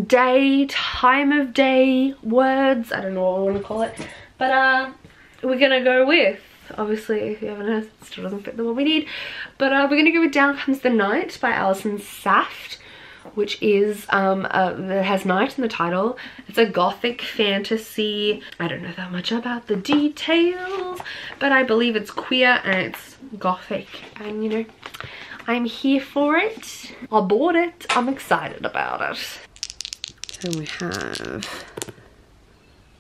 [SPEAKER 1] day, time of day words. I don't know what I want to call it, but we're gonna go with, obviously if you haven't heard, it still doesn't fit the one we need, but we're gonna go with Down Comes the Night by Alison Saft, which is that has night in the title. It's a gothic fantasy. I don't know that much about the details, but I believe it's queer and it's gothic, and you know, I'm here for it. I bought it. I'm excited about it. So we have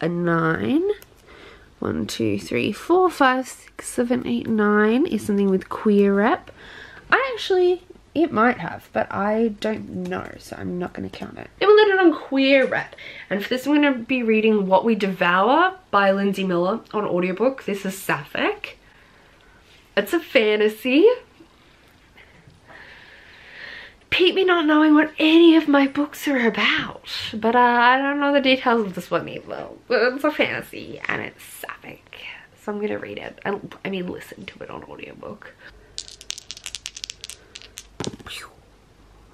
[SPEAKER 1] a 9. 1, 2, 3, 4, 5, 6, 7, 8, 9 is something with queer rep. It might have, but I don't know, so I'm not going to count it. Then we landed on queer rep, and for this I'm going to be reading What We Devour by Lindsay Miller on audiobook. This is Sapphic. It's a fantasy. Peep me not knowing what any of my books are about, but I don't know the details of this one either. It's a fantasy and it's sapphic, so I'm gonna read it. I mean listen to it on audiobook.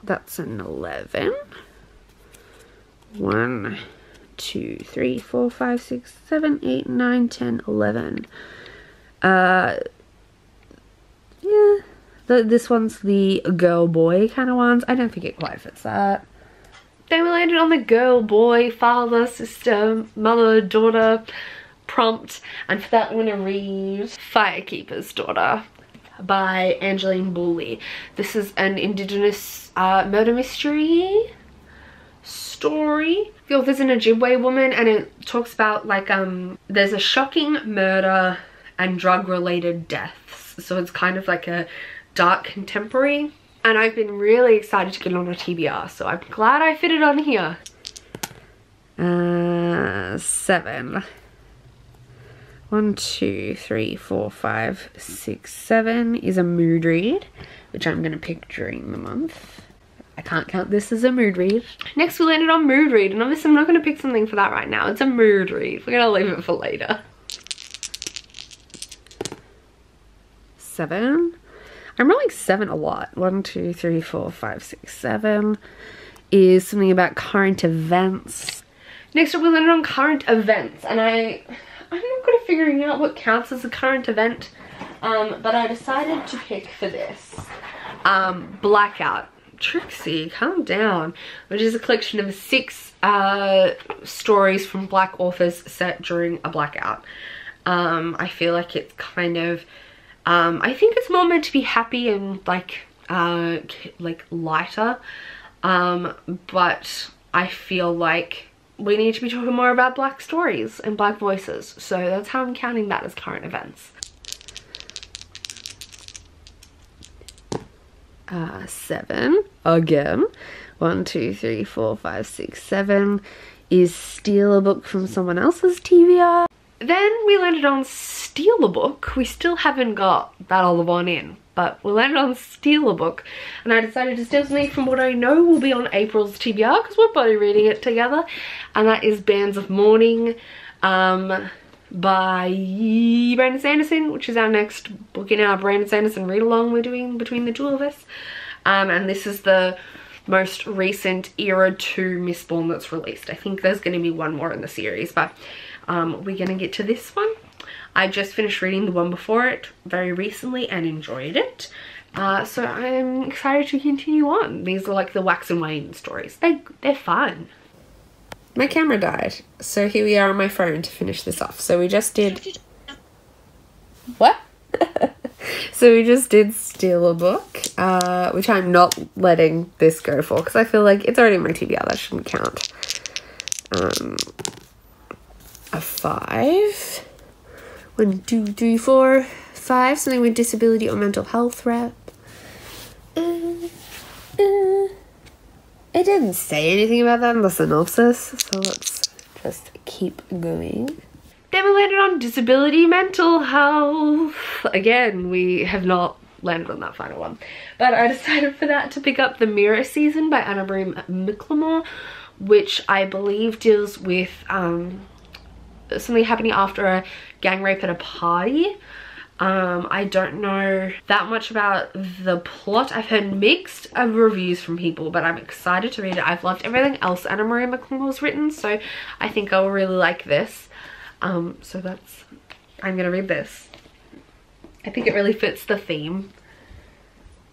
[SPEAKER 1] That's an 11. 1, 2, 3, 4, 5, 6, 7, 8, 9, 10, 11. Yeah. This one's the girl-boy kind of ones. I don't think it quite fits that. Then we landed on the girl-boy, father, sister, mother, daughter prompt. And for that I'm going to read Firekeeper's Daughter by Angeline Boulley. This is an Indigenous murder mystery story. The author's an Ojibwe woman, and it talks about like there's a shocking murder and drug-related deaths. So it's kind of like a dark contemporary, and I've been really excited to get it on a TBR, so I'm glad I fit it on here. 7. 1, 2, 3, 4, 5, 6, 7 is a mood read, which I'm going to pick during the month. I can't count this as a mood read. Next we landed on mood read, and obviously I'm not going to pick something for that right now. It's a mood read. We're going to leave it for later. 7. I'm rolling 7 a lot. 1, 2, 3, 4, 5, 6, 7 is something about current events. Next up we landed on current events, and I'm not good at figuring out what counts as a current event, but I decided to pick for this Blackout. Trixie, calm down, which is a collection of 6 stories from black authors set during a blackout. I feel like it's kind of I think it's more meant to be happy and like lighter, but I feel like we need to be talking more about black stories and black voices. So that's how I'm counting that as current events. 7 again. 1, 2, 3, 4, 5, 6, 7 is steal a book from someone else's TBR. Then we landed on steal a book. We still haven't got Battle of One in, but we landed on steal a book, and I decided to steal something from what I know will be on April's TBR because we're both reading it together, and that is Bands of Mourning by Brandon Sanderson, which is our next book in our Brandon Sanderson read along we're doing between the two of us. And this is the most recent Era 2 Mistborn that's released. I think there's going to be one more in the series, but we're going to get to this one. I just finished reading the one before it very recently and enjoyed it. So I'm excited to continue on. These are like the Wax and Wane stories. They're fun. My camera died, so here we are on my phone to finish this off. So we just did... What? So we just did steal a book, which I'm not letting this go for because I feel like it's already my TBR. That shouldn't count. A 5. 1, 2, 3, 4, 5. Something with disability or mental health rep. It didn't say anything about that in the synopsis, so let's just keep going. Then we landed on disability mental health. Again, we have not landed on that final one. But I decided for that to pick up The Mirror Season by Anna Marie McLemore, which I believe deals with something happening after a gang rape at a party. I don't know that much about the plot. I've heard mixed reviews from people, but I'm excited to read it. I've loved everything else Anna Marie McLemore's written, so I think I'll really like this. So that's, I'm gonna read this. I think it really fits the theme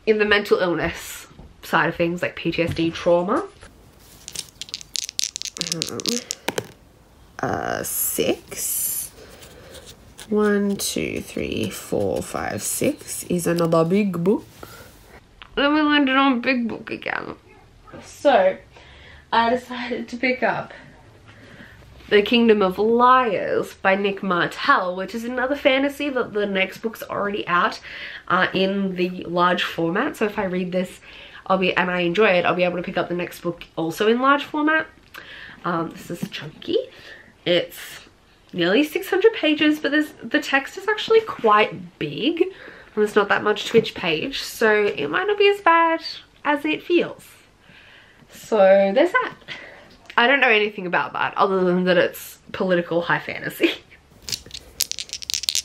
[SPEAKER 1] in the mental illness side of things, like PTSD, trauma. 6. 1, 2, 3, 4, 5, 6 is another big book. Then we landed on big book again. So I decided to pick up The Kingdom of Liars by Nick Martell, which is another fantasy that the next book's already out in the large format. So if I read this and I enjoy it, I'll be able to pick up the next book also in large format. This is chunky. It's nearly 600 pages, but the text is actually quite big and there's not that much to each page, so it might not be as bad as it feels. So there's that. I don't know anything about that other than that it's political high fantasy.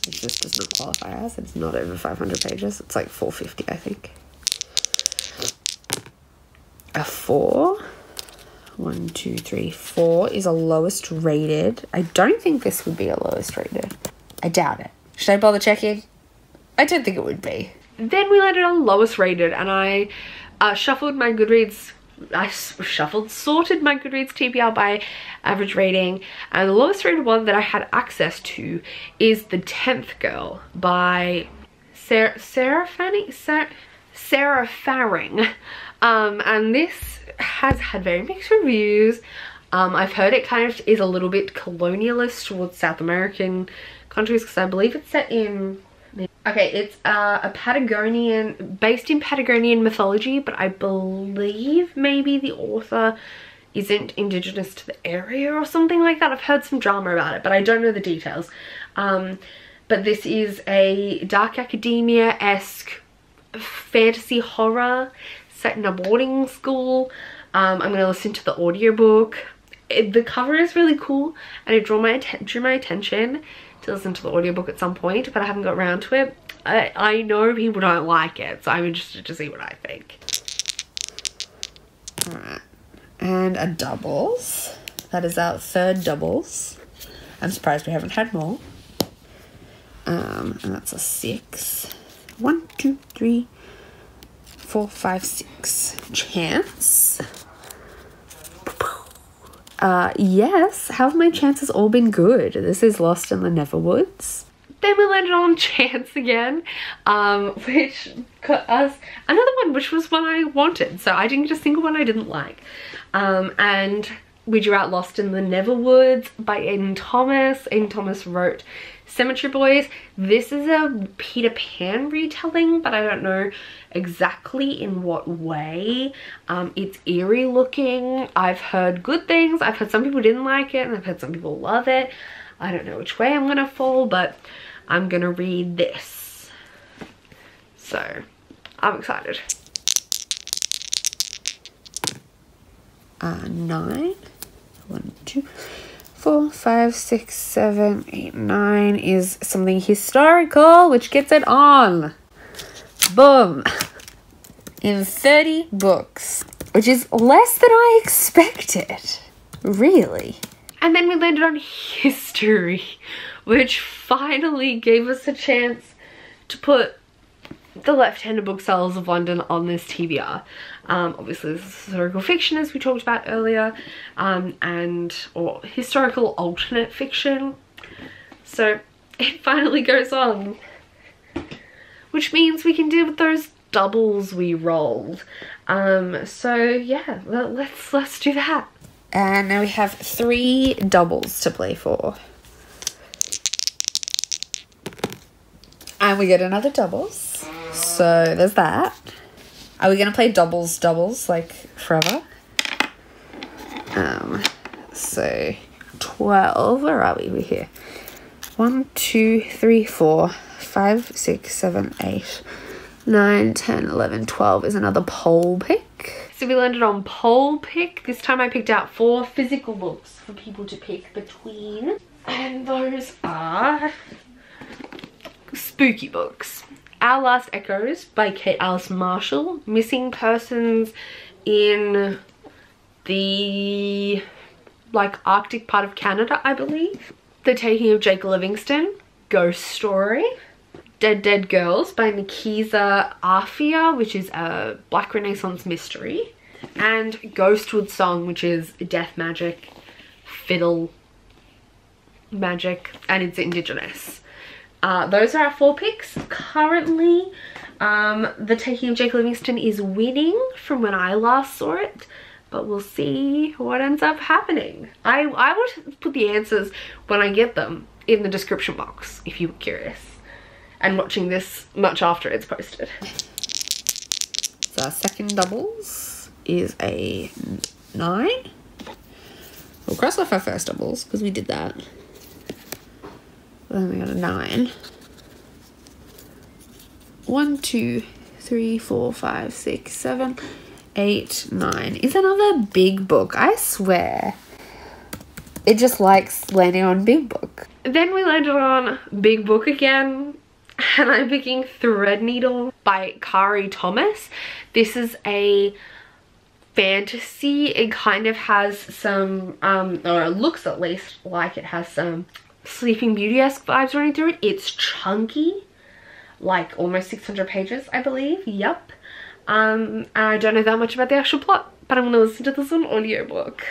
[SPEAKER 1] It just does not qualify as, it's not over 500 pages. It's like 450, I think. A 4. 1, 2, 3, 4 is a lowest rated. I don't think this would be a lowest rated. I doubt it. Should I bother checking? I don't think it would be. Then we landed on lowest rated, and I sorted my Goodreads TBR by average rating, and the lowest rated one that I had access to is The 10th Girl by Sarah Faring. And this has had very mixed reviews. I've heard it kind of is a little bit colonialist towards South American countries because I believe it's set in... Okay, it's based in Patagonian mythology, but I believe maybe the author isn't indigenous to the area or something like that. I've heard some drama about it, but I don't know the details. But this is a dark academia-esque fantasy horror set in a boarding school. I'm gonna listen to the audiobook. The cover is really cool and it drew my attention to listen to the audiobook at some point, but I haven't got around to it. I know people don't like it, so I'm interested to see what I think. Alright, and a doubles. That is our third doubles. I'm surprised we haven't had more. And that's a 6. 1, 2, 3, 4, 5, 6. Chance. Yes, how have my chances all been good? This is Lost in the Neverwoods. Then we landed on Chance again, which got us another one, which was one I wanted. So I didn't get a single one I didn't like. And We Drew Out Lost in the Neverwoods by Aidan Thomas. Aidan Thomas wrote Cemetery Boys. This is a Peter Pan retelling, but I don't know exactly in what way. It's eerie looking. I've heard good things. I've heard some people didn't like it and I've heard some people love it. I don't know which way I'm gonna fall, but I'm gonna read this. So I'm excited. 9, 1, 2, 4, 5, 6, 7, 8, 9 is something historical, which gets it on. Boom. In 30 books, which is less than I expected. Really. And then we landed on history, which finally gave us a chance to put the Left-Handed Booksellers of London on this TBR. Obviously this is historical fiction, as we talked about earlier, or historical alternate fiction. So it finally goes on, which means we can deal with those doubles we rolled. So yeah, let's do that. And now we have 3 doubles to play for. And we get another doubles. So there's that. Are we gonna play doubles like forever? So 12, where are we? We're here. 1, 2, 3, 4, 5, 6, 7, 8, 9, 10, 11, 12 is another poll pick. So we landed on poll pick. This time I picked out 4 physical books for people to pick between. And those are spooky books. Our Last Echoes by Kate Alice Marshall. Missing Persons in the Arctic part of Canada, I believe. The Taking of Jake Livingston. Ghost Story. Dead Girls by Nikita Afia, which is a Black Renaissance mystery. And Ghostwood Song, which is death magic, fiddle magic, and it's Indigenous. Those are our 4 picks. Currently, The Taking of Jake Livingston is winning from when I last saw it, but we'll see what ends up happening. I will put the answers when I get them in the description box, if you were curious, and watching this much after it's posted. So our second doubles is a 9. We'll cross off our first doubles because we did that. Then we got a 9. 1, 2, 3, 4, 5, 6, 7, 8, 9 is another big book. I swear it just likes landing on big book. Then we landed on big book again, and I'm picking Threadneedle by Kari Thomas. This is a fantasy. It kind of has some or it looks at least like it has some Sleeping Beauty-esque vibes running through it. It's chunky, like almost 600 pages, I believe. Yep. And I don't know that much about the actual plot, but I'm gonna listen to this on audiobook.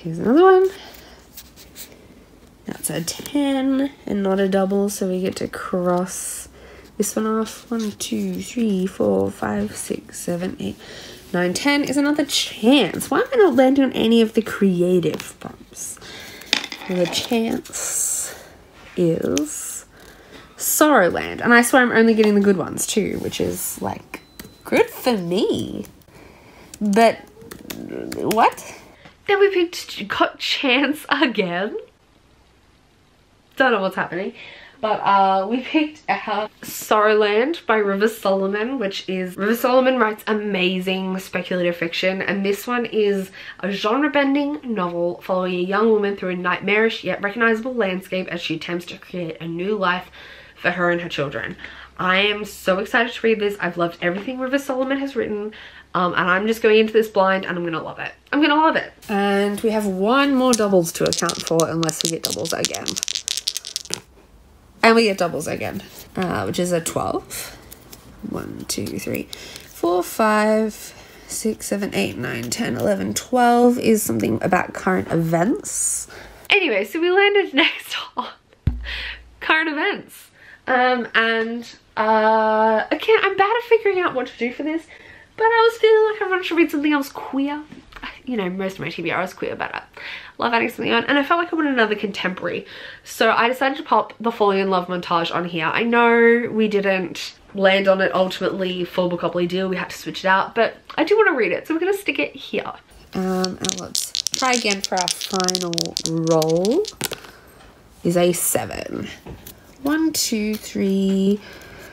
[SPEAKER 1] Here's another one. That's a 10 and not a double, so we get to cross this one off. 1, 2, 3, 4, 5, 6, 7, 8, 9, 10 is another chance. Why am I not landing on any of the creative bumps? The chance is Sorrowland, and I swear I'm only getting the good ones too, which is like good for me. But what? Then we picked Got Chance again. Don't know what's happening, but we picked Sorrowland by River Solomon, which is, River Solomon writes amazing speculative fiction, and this one is a genre-bending novel following a young woman through a nightmarish yet recognizable landscape as she attempts to create a new life for her and her children. I am so excited to read this. I've loved everything River Solomon has written, and I'm just going into this blind, and I'm gonna love it. I'm gonna love it. And we have 1 more doubles to account for, unless we get doubles again. And we get doubles again, which is a 12. 1, 2, 3, 4, 5, 6, 7, 8, 9, 10, 11, 12 is something about current events. Anyway, so we landed next on current events. Again, I'm bad at figuring out what to do for this, but I was feeling like everyone should read something else queer. you know, most of my TBR is queer, but I love adding something on, and I felt like I wanted another contemporary. So I decided to pop the Falling in Love montage on here. I know we didn't land on it ultimately for Bookopoly deal, we had to switch it out, but I do want to read it, so we're going to stick it here. And let's try again for our final roll. Is a 7. 1, 2, 3,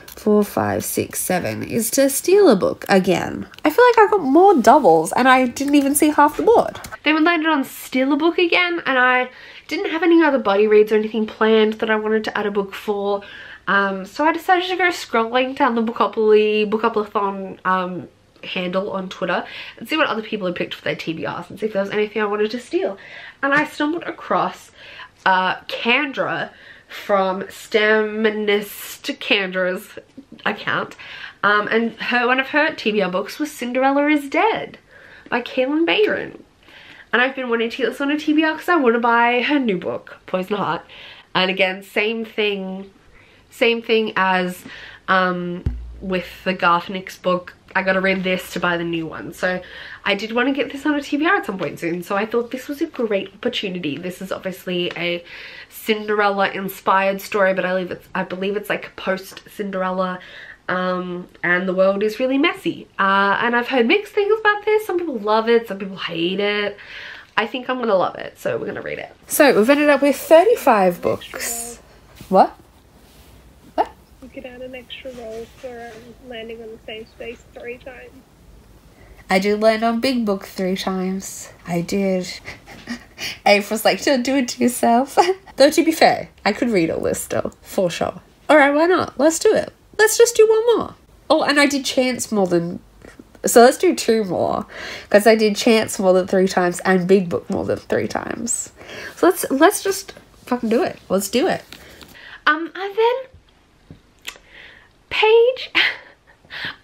[SPEAKER 1] 4, 5, 6, 7 is to steal a book again. I feel like I got more doubles and I didn't even see half the board. Then we landed on steal a book again, and I didn't have any other buddy reads or anything planned that I wanted to add a book for. So I decided to go scrolling down the Bookoplathon handle on Twitter and see what other people had picked for their TBRs and see if there was anything I wanted to steal. And I stumbled across Candra from Staminist Candra's account, and one of her TBR books was Cinderella is Dead by Carolyn Bayron. And I've been wanting to get this on a TBR because I want to buy her new book, Poison Heart. And again, same thing as with the Garth Nix book. I gotta read this to buy the new one. So I did want to get this on a TBR at some point soon. So I thought this was a great opportunity. This is obviously a Cinderella inspired story, but I believe it's like post-Cinderella. And the world is really messy. And I've heard mixed things about this. Some people love it, some people hate it. I think I'm gonna love it, so we're gonna read it. So we've ended up with 35 books. What?
[SPEAKER 2] You could add an extra roll for landing on the same space 3 times.
[SPEAKER 1] I did land on Big Book 3 times. I did. Ave was like, don't do it to yourself. Though to be fair, I could read all this still, for sure. Alright, why not? Let's do it. Let's just do one more. Oh, and I did Chance more than... So let's do 2 more. Because I did Chance more than 3 times and Big Book more than 3 times. So let's just fucking do it. Let's do it. And then... Paige,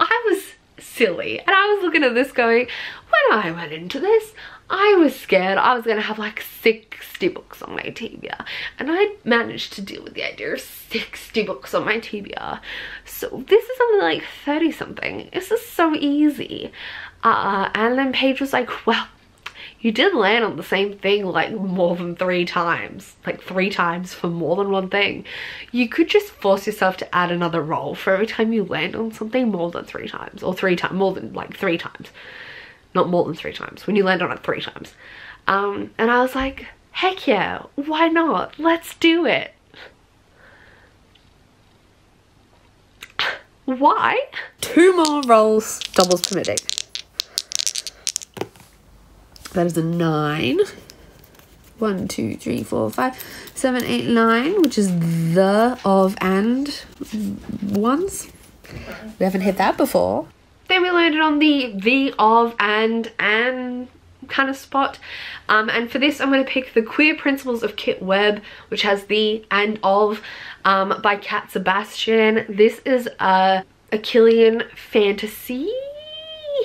[SPEAKER 1] I was silly and I was looking at this going, when I went into this, I was scared I was going to have like 60 books on my TBR, and I managed to deal with the idea of 60 books on my TBR. So this is only like 30 something. This is so easy. And then Paige was like, well, you did land on the same thing like more than 3 times, like 3 times for more than one thing. You could just force yourself to add another roll for every time you land on something more than 3 times, or 3 times, more than like 3 times, not more than 3 times, when you land on it 3 times. And I was like, heck yeah, why not? Let's do it. Why? 2 more rolls, doubles permitting. That is a 9. 1, 2, 3, 4, 5, 7, 8, 9, which is the, of, and ones. We haven't hit that before. Then we landed on the, of, and kind of spot. And for this, I'm going to pick The Queer Principles of Kit Webb, which has the and of by Kat Sebastian. This is a Killian fantasy.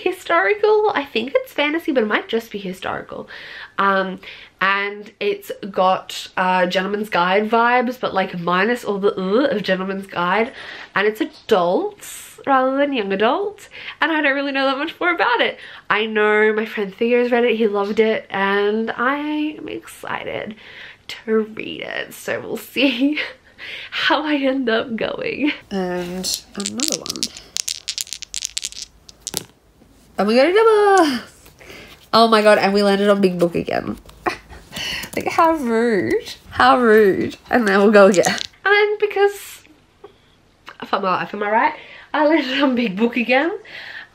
[SPEAKER 1] Historical, I think it's fantasy, but it might just be historical, and it's got Gentleman's Guide vibes, but like minus all the of Gentleman's Guide, and it's adults rather than young adults, and I don't really know that much more about it. I know my friend Theo's read it, he loved it, and I am excited to read it, so we'll see how I end up going. And another one. And we got a double! Oh my god, and we landed on Big Book again. Like, how rude. How rude. And then we'll go again. And then because, if I'm right, I landed on Big Book again.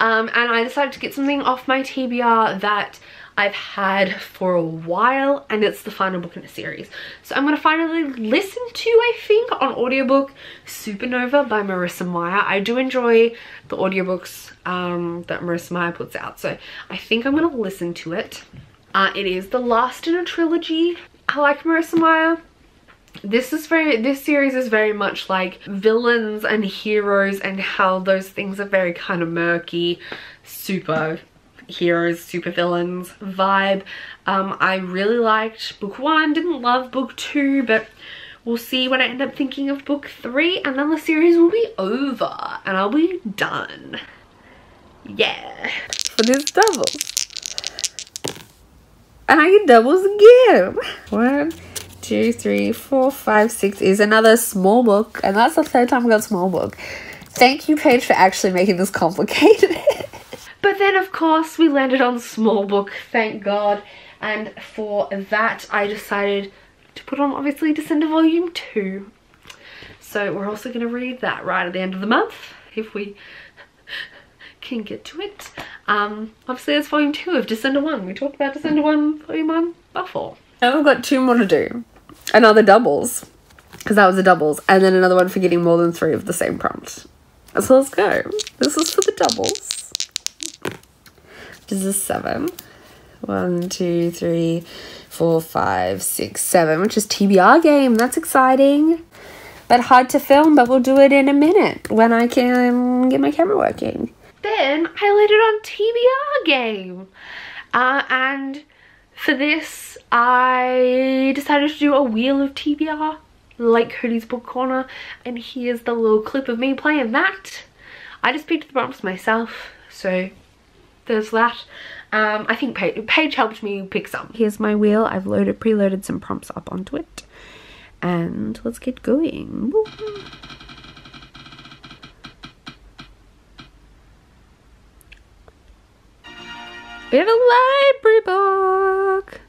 [SPEAKER 1] And I decided to get something off my TBR that I've had for a while, and it's the final book in a series. So I'm going to finally listen to, I think, on audiobook, Supernova by Marissa Meyer. I do enjoy the audiobooks that Marissa Meyer puts out, so I think I'm going to listen to it. It is the last in a trilogy. I like Marissa Meyer. This series is very much like villains and heroes, and how those things are very kind of murky, super heroes, super villains vibe. I really liked book 1, didn't love book 2, but we'll see what I end up thinking of book 3, and then the series will be over and I'll be done. Yeah. For this double. And I get doubles again. 1, 2, 3, 4, 5, 6 is another small book. And that's the third time I got small book. Thank you, Paige, for actually making this complicated. But then, of course, we landed on small book, thank God. And for that, I decided to put on, obviously, Descender Volume 2. So we're also going to read that right at the end of the month, if we can get to it. Obviously, it's Volume 2 of Descender 1. We talked about Descender 1, Volume 1 before. Now we've got 2 more to do. Another doubles, because that was a doubles. And then another one for getting more than 3 of the same prompt. So let's go. This is for the doubles. This is 7. 1, 2, 3, 4, 5, 6, 7, which is TBR game. That's exciting. But hard to film, but we'll do it in a minute when I can get my camera working. Then I landed on TBR game. And for this, I decided to do a wheel of TBR, like Cody's Book Corner. And here's the little clip of me playing that. I just picked the prompts myself, so there's that. I think Paige helped me pick some. Here's my wheel. I've preloaded some prompts up onto it. And let's get going. Woo. We have a library book.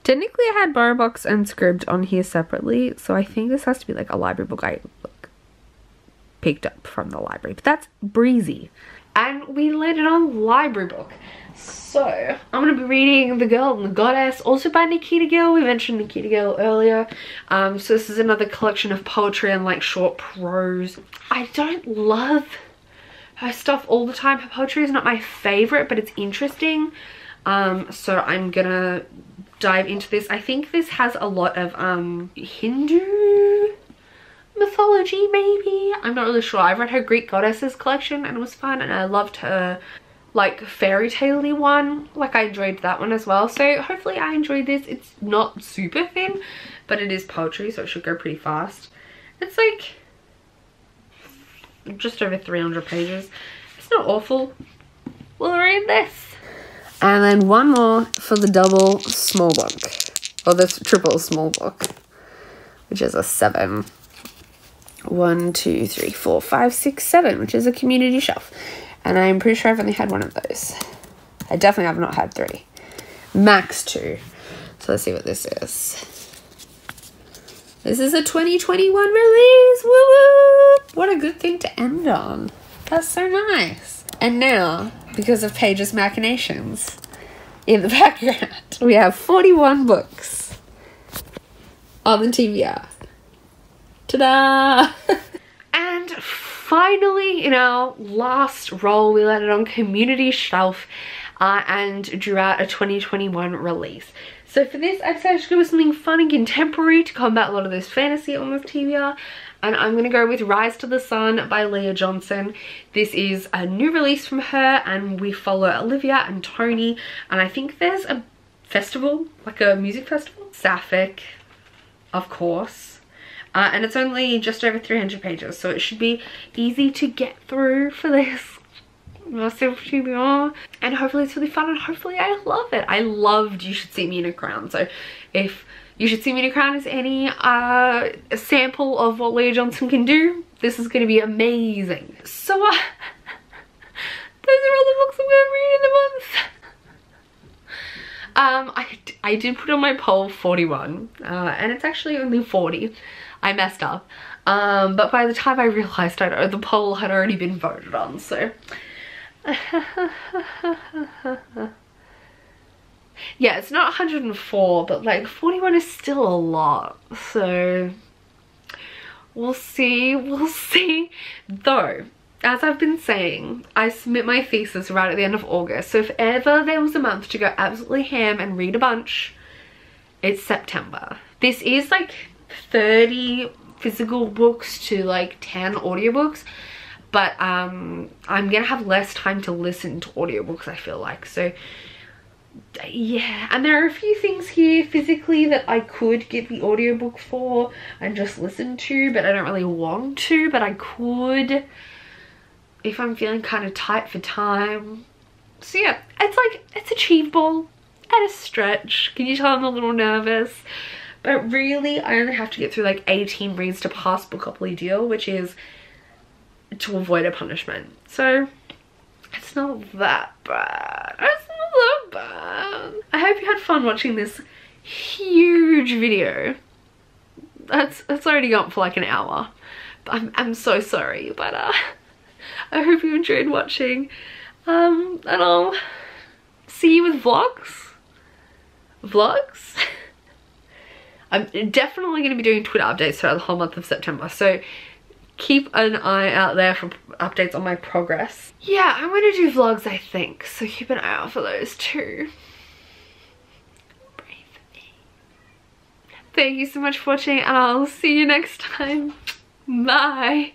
[SPEAKER 1] Technically I had Borrow Box and Scribd on here separately, so I think this has to be like a library book I picked up from the library. But that's breezy. And we landed on library book. So I'm going to be reading The Girl and the Goddess, also by Nikita Gill. We mentioned Nikita Gill earlier. So this is another collection of poetry and like short prose. I don't love her stuff all the time. Her poetry is not my favorite, but it's interesting. So I'm gonna dive into this. I think this has a lot of Hindu mythology, maybe. I'm not really sure. I read her Greek Goddesses collection and it was fun, and I loved her like fairy tale-y one. Like I enjoyed that one as well. So hopefully I enjoyed this. It's not super thin, but it is poetry, so it should go pretty fast. It's like just over 300 pages. It's not awful. We'll read this. And then one more for the double small book, or the triple small book, which is a 7. 1, 2, 3, 4, 5, 6, 7, which is a community shelf. And I'm pretty sure I've only had one of those. I definitely have not had 3. Max 2. So let's see what this is. This is a 2021 release. Woo woo! What a good thing to end on. That's so nice. And now, because of Paige's machinations, in the background, we have 41 books on the TBR. Ta-da! And finally, in our last roll, we landed on Community Shelf and drew out a 2021 release. So for this, I decided to go with something fun and contemporary to combat a lot of this fantasy on this TBR. And I'm going to go with Rise to the Sun by Leah Johnson. This is a new release from her, and we follow Olivia and Tony. And I think there's a festival, like a music festival. Sapphic, of course. And it's only just over 300 pages, so it should be easy to get through for this massive TBR. And hopefully it's really fun, and hopefully I love it. I loved You Should See Me in a Crown. So if You Should See Me in a Crown is any sample of what Leah Johnson can do, this is going to be amazing. So those are all the books I'm going to read in the month. I did put on my poll 41, and it's actually only 40. I messed up, but by the time I realized the poll had already been voted on, so yeah, it's not 104, but like 41 is still a lot, so we'll see. Though, as I've been saying, I submit my thesis right at the end of August, so if ever there was a month to go absolutely ham and read a bunch, it's September. This is like 30 physical books to like 10 audiobooks, but I'm gonna have less time to listen to audiobooks, I feel like. So yeah, and there are a few things here physically that I could get the audiobook for and just listen to, but I don't really want to, but I could if I'm feeling kind of tight for time. So yeah, it's like, it's achievable, at a stretch. Can you tell I'm a little nervous? But really, I only have to get through like 18 reads to pass Bookopoly Deal, which is to avoid a punishment. So it's not that bad. It's not that bad. I hope you had fun watching this huge video. It's already up for like an hour. But I'm so sorry, but I hope you enjoyed watching. And I'll see you with vlogs. I'm definitely going to be doing Twitter updates throughout the whole month of September, so keep an eye out there for updates on my progress. Yeah, I'm going to do vlogs, I think, so keep an eye out for those too. Pray for me. Thank you so much for watching, and I'll see you next time. Bye.